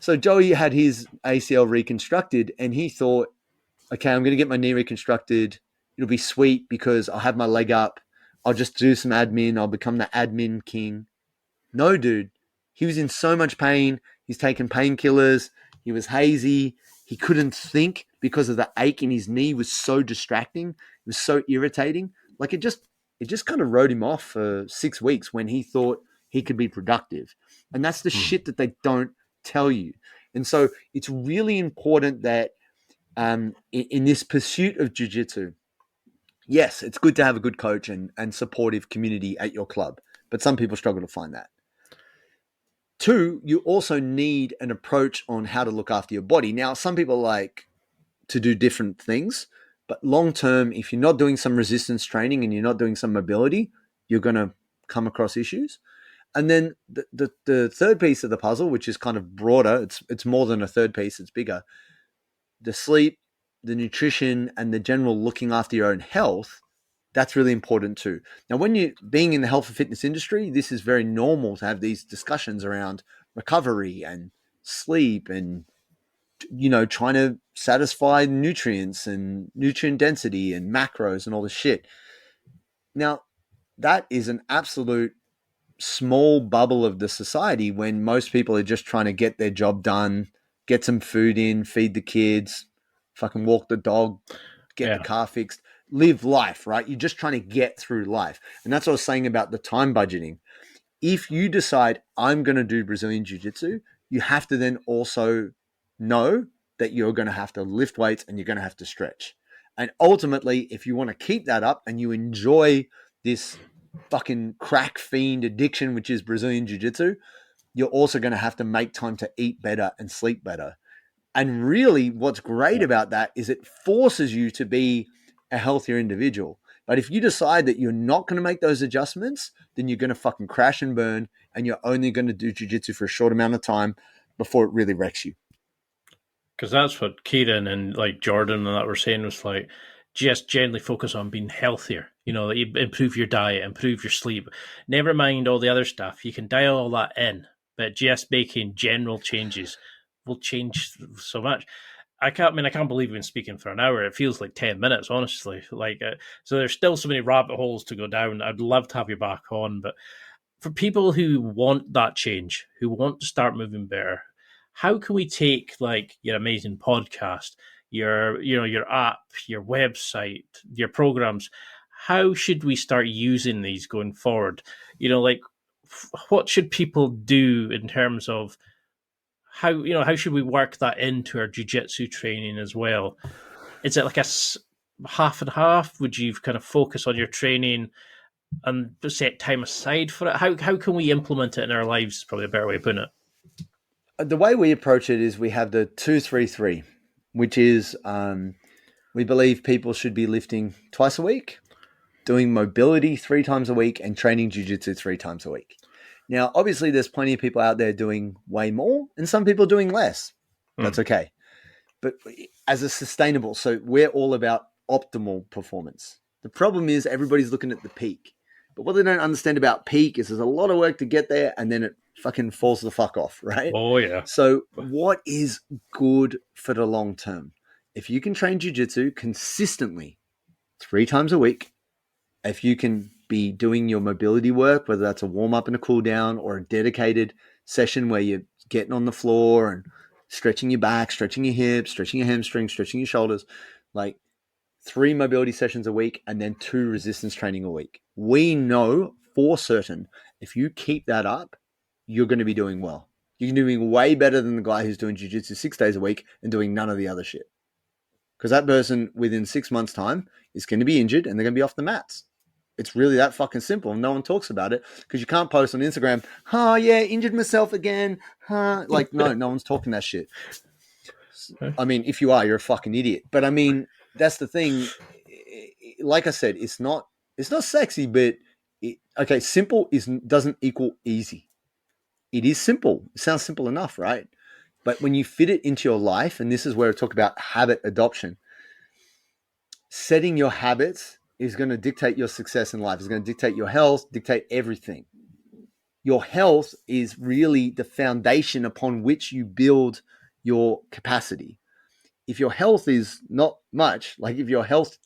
So Joey had his ACL reconstructed and he thought, okay, I'm going to get my knee reconstructed. It'll be sweet because I'll have my leg up. I'll just do some admin. I'll become the admin king. No, dude. He was in so much pain. He's taken painkillers. He was hazy. He couldn't think because of the ache in his knee was so distracting. It was so irritating. Like, it just kind of wrote him off for 6 weeks when he thought he could be productive. And that's the shit that they don't tell you. And so it's really important that in this pursuit of jiu-jitsu, yes, it's good to have a good coach and supportive community at your club, but some people struggle to find that. 2, you also need an approach on how to look after your body. Now, some people like to do different things, but long-term, if you're not doing some resistance training and you're not doing some mobility, you're going to come across issues. And then the third piece of the puzzle, which is kind of broader, it's more than a third piece, it's bigger. The sleep, the nutrition, and the general looking after your own health, that's really important too. Now, when you're being in the health and fitness industry, this is very normal to have these discussions around recovery and sleep and, you know, trying to satisfy nutrients and nutrient density and macros and all this shit. Now, that is an absolute small bubble of the society when most people are just trying to get their job done, get some food in, feed the kids, fucking walk the dog, get the car fixed, live life, right? You're just trying to get through life. And that's what I was saying about the time budgeting. If you decide I'm going to do Brazilian Jiu-Jitsu, you have to then also know that you're going to have to lift weights and you're going to have to stretch. And ultimately, if you want to keep that up and you enjoy this fucking crack fiend addiction, which is Brazilian Jiu-Jitsu, you're also going to have to make time to eat better and sleep better. And really what's great about that is it forces you to be a healthier individual. But if you decide that you're not going to make those adjustments, then you're going to fucking crash and burn and you're only going to do jiu-jitsu for a short amount of time before it really wrecks you. Because that's what Kieran and like Jordan and that were saying, was like, just generally focus on being healthier. You know, like, improve your diet, improve your sleep. Never mind all the other stuff. You can dial all that in, but just making general changes will change so much. I can't believe we've been speaking for an hour. It feels like 10 minutes, honestly. So there's still so many rabbit holes to go down. I'd love to have you back on, but for people who want that change, who want to start moving better, how can we take like your amazing podcast, your app, your website, your programs? How should we start using these going forward? What should people do in terms of how should we work that into our jiu-jitsu training as well? Is it like a half and half? Would you kind of focus on your training and set time aside for it? How can we implement it in our lives is probably a better way of putting it. The way we approach it is we have the 2-3-3, which is we believe people should be lifting twice a week, doing mobility 3 times a week, and training jiu-jitsu 3 times a week. Now, obviously, there's plenty of people out there doing way more and some people doing less. That's okay. But as a sustainable, so we're all about optimal performance. The problem is everybody's looking at the peak. But what they don't understand about peak is there's a lot of work to get there and then it fucking falls the fuck off, right? Oh, yeah. So what is good for the long term? If you can train jiu-jitsu consistently 3 times a week, if you can be doing your mobility work, whether that's a warm-up and a cool-down or a dedicated session where you're getting on the floor and stretching your back, stretching your hips, stretching your hamstrings, stretching your shoulders, like 3 mobility sessions a week and then 2 resistance training a week. We know for certain if you keep that up, you're going to be doing well. You're doing way better than the guy who's doing jiu-jitsu 6 days a week and doing none of the other shit. Because that person within 6 months' time is going to be injured and they're going to be off the mats. It's really that fucking simple. No one talks about it because you can't post on Instagram, oh yeah, injured myself again. Like, no one's talking that shit. I mean, if you are, you're a fucking idiot. But I mean, that's the thing. Like I said, it's not sexy, but simple doesn't equal easy. It is simple. It sounds simple enough, right? But when you fit it into your life, and this is where I talk about habit adoption, setting your habits is going to dictate your success in life. It's going to dictate your health, dictate everything. Your health is really the foundation upon which you build your capacity. If your health is not much, like if your health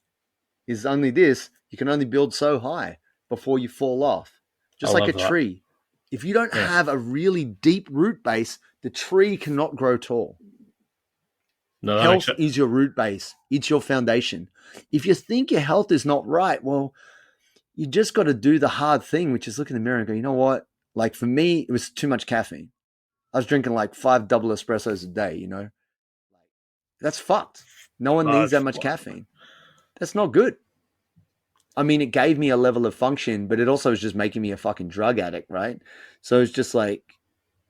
is only this, you can only build so high before you fall off. Just like a tree. If you don't have a really deep root base, the tree cannot grow tall. No, health is your root base. It's your foundation. If you think your health is not right, well, you just got to do the hard thing, which is look in the mirror and go, you know what? Like for me, it was too much caffeine. I was drinking like 5 double espressos a day, you know? That's fucked. No one needs that much caffeine. That's not good. I mean, it gave me a level of function, but it also was just making me a fucking drug addict, right? So it's just like,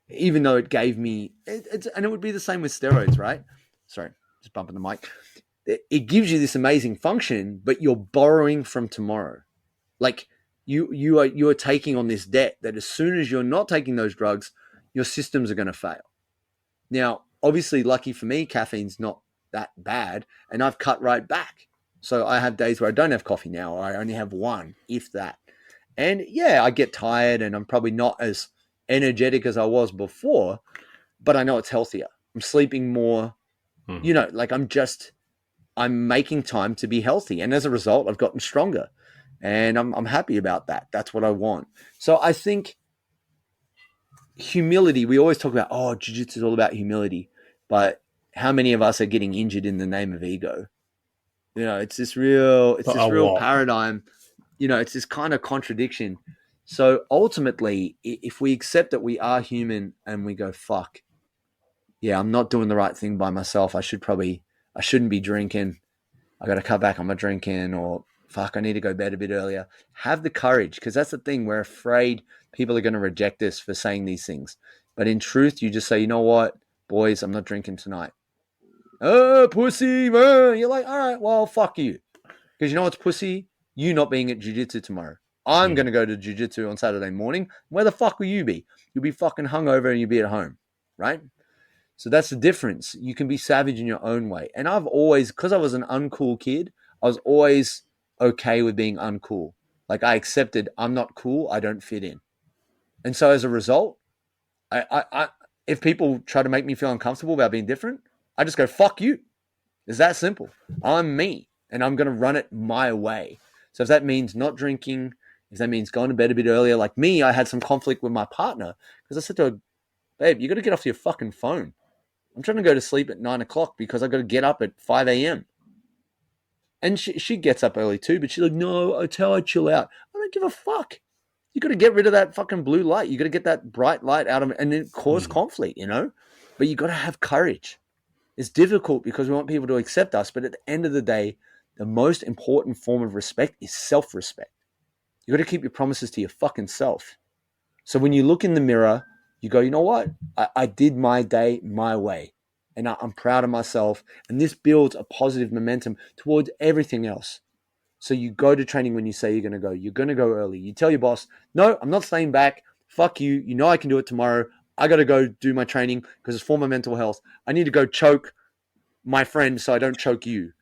even though it gave me, and it would be the same with steroids, right? Sorry, just bumping the mic. It gives you this amazing function, but you're borrowing from tomorrow. Like you are taking on this debt that as soon as you're not taking those drugs, your systems are going to fail. Now, obviously, lucky for me, caffeine's not that bad, and I've cut right back. So I have days where I don't have coffee now, or I only have 1, if that. And yeah, I get tired and I'm probably not as energetic as I was before, but I know it's healthier. I'm sleeping more, you know, like I'm making time to be healthy. And as a result, I've gotten stronger and I'm happy about that. That's what I want. So I think humility, we always talk about, oh, jiu-jitsu is all about humility, but how many of us are getting injured in the name of ego? You know, it's this real paradigm, you know, it's this kind of contradiction. So ultimately, if we accept that we are human and we go, fuck, yeah, I'm not doing the right thing by myself. I shouldn't be drinking. I got to cut back on my drinking, or fuck, I need to go to bed a bit earlier. Have the courage, because that's the thing. We're afraid people are going to reject us for saying these things. But in truth, you just say, you know what, boys, I'm not drinking tonight. Oh, pussy, man. You're like, all right, well, fuck you. Because you know what's pussy? You not being at jiu-jitsu tomorrow. I'm going to go to jiu-jitsu on Saturday morning. Where the fuck will you be? You'll be fucking hungover and you'll be at home, right? So that's the difference. You can be savage in your own way. And I've always, because I was an uncool kid, I was always okay with being uncool. Like I accepted I'm not cool, I don't fit in. And so as a result, if people try to make me feel uncomfortable about being different, I just go, fuck you. It's that simple. I'm me and I'm going to run it my way. So if that means not drinking, if that means going to bed a bit earlier, like me, I had some conflict with my partner because I said to her, babe, you got to get off your fucking phone. I'm trying to go to sleep at 9 o'clock because I got to get up at 5 a.m. And she gets up early too, but she's like, no, it's how I chill out. I don't give a fuck. You got to get rid of that fucking blue light. You got to get that bright light out of it and it cause conflict, you know? But you got to have courage. It's difficult because we want people to accept us. But at the end of the day, the most important form of respect is self-respect. You got to keep your promises to your fucking self. So when you look in the mirror, you go, you know what? I did my day my way. And I'm proud of myself. And this builds a positive momentum towards everything else. So you go to training when you say you're going to go. You're going to go early. You tell your boss, no, I'm not staying back. Fuck you. You know I can do it tomorrow. I got to go do my training because it's for my mental health. I need to go choke my friend so I don't choke you.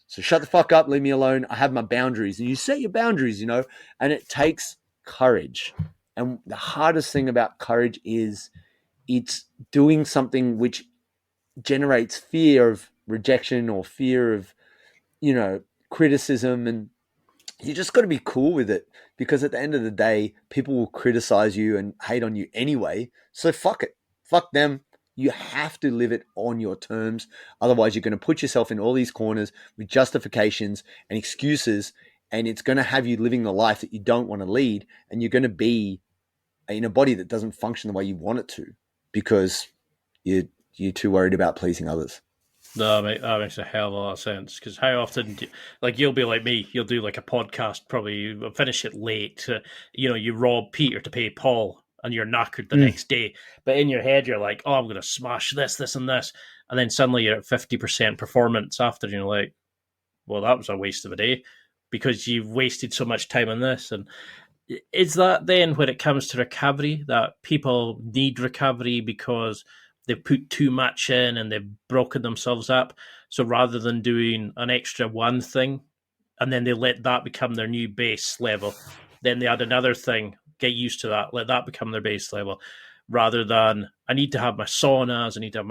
So shut the fuck up. Leave me alone. I have my boundaries. And you set your boundaries, you know, and it takes courage. And the hardest thing about courage is it's doing something which generates fear of rejection or fear of, you know, criticism. And you just got to be cool with it because at the end of the day, people will criticize you and hate on you anyway. So fuck it. Fuck them. You have to live it on your terms. Otherwise, you're going to put yourself in all these corners with justifications and excuses, and it's going to have you living the life that you don't want to lead, and you're going to be in a body that doesn't function the way you want it to because you're too worried about pleasing others. No, mate, that makes a hell of a lot of sense. Because how often, like, you'll be like me, you'll do like a podcast, probably finish it late. You rob Peter to pay Paul, and you're knackered the next day. But in your head, you're like, oh, I'm going to smash this, this, and this. And then suddenly you're at 50% performance after, and you're like, well, that was a waste of a day because you've wasted so much time on this. And is that then when it comes to recovery, that people need recovery because they've put too much in and they've broken themselves up? So rather than doing an extra one thing and then they let that become their new base level, then they add another thing, get used to that, let that become their base level, rather than I need to have my saunas, I need to have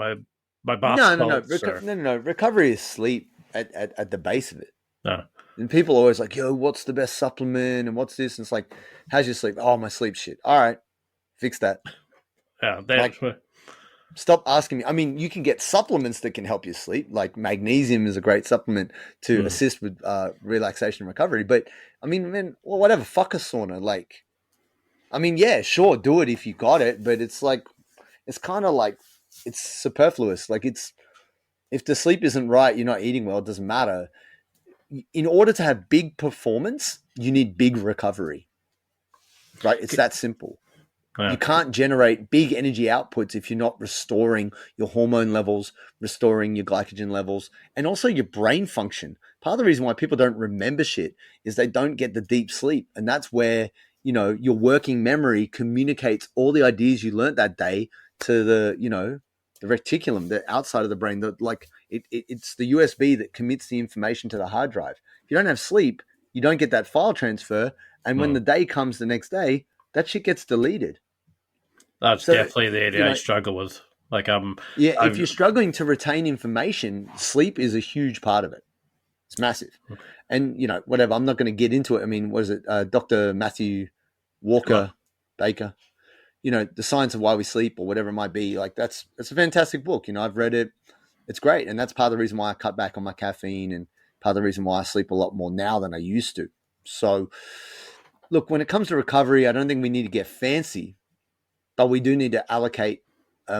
my bath salts. No. Recovery is sleep at the base of it. No. And people are always like, yo, what's the best supplement and what's this? And it's like, how's your sleep? Oh, my sleep shit. All right, fix that. Yeah, stop asking me. I mean, you can get supplements that can help you sleep. Like magnesium is a great supplement to assist with relaxation and recovery. But I mean, man, well, whatever, fuck a sauna. Like, I mean, yeah, sure, do it if you got it. But it's like, it's kind of like, it's superfluous. Like if the sleep isn't right, you're not eating well, it doesn't matter. In order to have big performance, you need big recovery, right? It's that simple. Yeah. You can't generate big energy outputs if you're not restoring your hormone levels, restoring your glycogen levels, and also your brain function. Part of the reason why people don't remember shit is they don't get the deep sleep. And that's where, you know, your working memory communicates all the ideas you learned that day to the, you know, the reticulum, the outside of the brain, it's the USB that commits the information to the hard drive. If you don't have sleep, you don't get that file transfer. And when the day comes the next day, that shit gets deleted. That's definitely the area I struggle with. Like, if you're struggling to retain information, sleep is a huge part of it. It's massive. And, you know, whatever, I'm not going to get into it. I mean, what is it? Dr. Matthew Walker Baker, you know, The Science of Why We Sleep or whatever it might be. Like, it's a fantastic book. You know, I've read it. It's great. And that's part of the reason why I cut back on my caffeine and part of the reason why I sleep a lot more now than I used to. So, look, when it comes to recovery, I don't think we need to get fancy, but we do need to allocate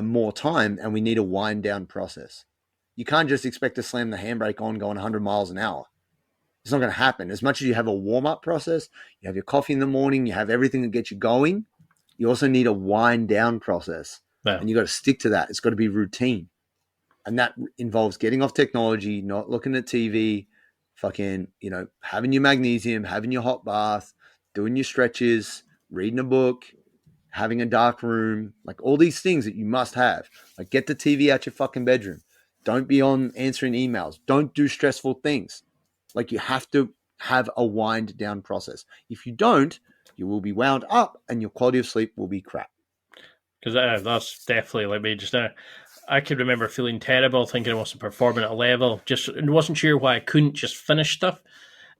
more time and we need a wind down process. You can't just expect to slam the handbrake on going 100 miles an hour. It's not going to happen. As much as you have a warm-up process, you have your coffee in the morning, you have everything that gets you going, you also need a wind down process. Yeah. And you got to stick to that. It's got to be routine. And that involves getting off technology, not looking at TV, fucking, you know, having your magnesium, having your hot bath, doing your stretches, reading a book, having a dark room, like all these things that you must have. Like get the TV out your fucking bedroom. Don't be on answering emails. Don't do stressful things. Like you have to have a wind down process. If you don't, you will be wound up and your quality of sleep will be crap. Because that's definitely like me just now. I could remember feeling terrible, thinking I wasn't performing at a level, just wasn't sure why I couldn't just finish stuff.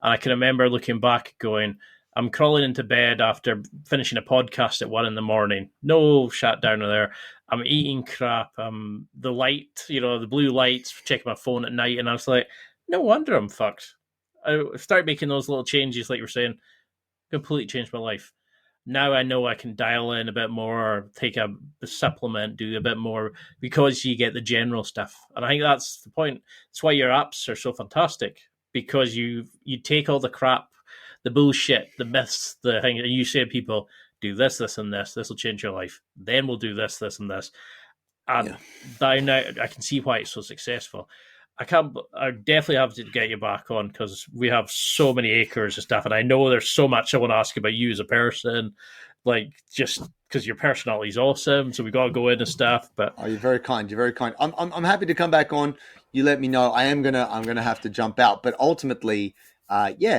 And I can remember looking back going, I'm crawling into bed after finishing a podcast at 1 a.m. No shut down there. I'm eating crap. The light, the blue lights, checking my phone at night. And I was like, no wonder I'm fucked. I started making those little changes, like you were saying, completely changed my life. Now I know I can dial in a bit more, take a supplement, do a bit more, because you get the general stuff. And I think that's the point. That's why your apps are so fantastic, because you take all the crap, the bullshit, the myths, the thing, and you say to people, do this, this, and this. This will change your life. Then we'll do this, this, and this. And now I can see why it's so successful. I definitely have to get you back on, because we have so many acres of stuff, and I know there's so much I want to ask about you as a person, like just because your personality is awesome. So we got to go into stuff. But you're very kind. You're very kind. I'm happy to come back on. You let me know. I'm gonna have to jump out, but ultimately, happy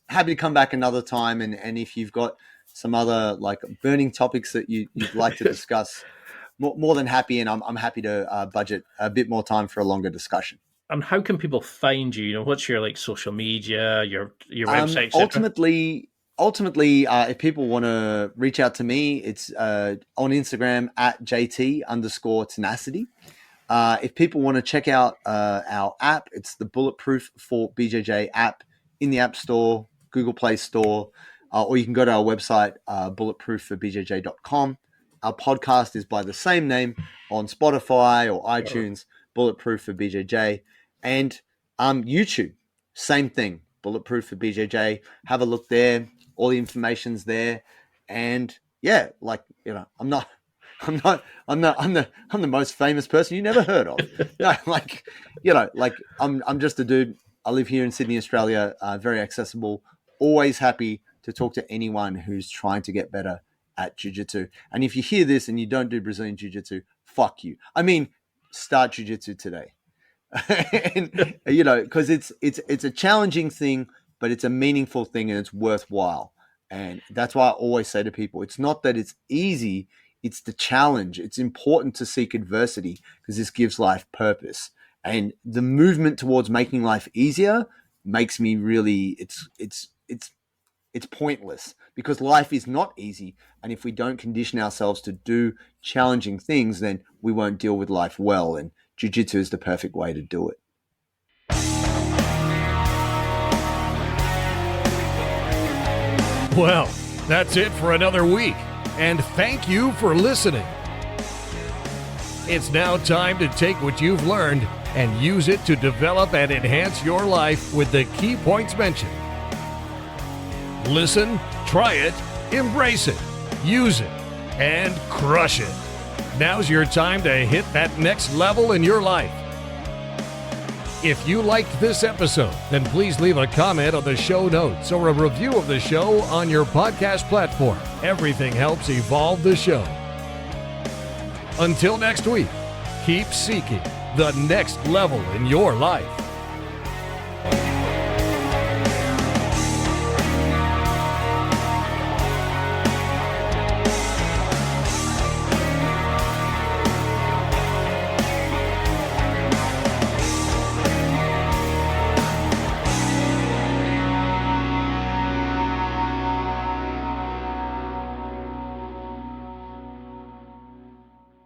to come back another time. And if you've got some other like burning topics that you'd like to discuss, more than happy. And I'm happy to budget a bit more time for a longer discussion. And how can people find you? What's your like social media, your website? Ultimately, if people want to reach out to me, it's on Instagram at JT_tenacity. If people want to check out our app, it's the Bulletproof For BJJ app in the App Store, Google Play Store, or you can go to our website, bulletproofforbjj.com. Our podcast is by the same name on Spotify or iTunes, Bulletproof For BJJ. And YouTube, same thing, Bulletproof For BJJ. Have a look there. All the information's there. And I'm the most famous person you never heard of. I'm just a dude. I live here in Sydney, Australia. Very accessible. Always happy to talk to anyone who's trying to get better at jiu-jitsu. And if you hear this and you don't do Brazilian jiu-jitsu, fuck you. I mean, start jiu-jitsu today. And because it's a challenging thing, but it's a meaningful thing and it's worthwhile. And that's why I always say to people, it's not that it's easy, it's the challenge. It's important to seek adversity because this gives life purpose. And the movement towards making life easier makes me really, it's pointless because life is not easy. And if we don't condition ourselves to do challenging things, then we won't deal with life well. And jiu-jitsu is the perfect way to do it. Well, that's it for another week. And thank you for listening. It's now time to take what you've learned and use it to develop and enhance your life with the key points mentioned. Listen, try it, embrace it, use it, and crush it. Now's your time to hit that next level in your life. If you liked this episode, then please leave a comment on the show notes or a review of the show on your podcast platform. Everything helps evolve the show. Until next week, keep seeking the next level in your life.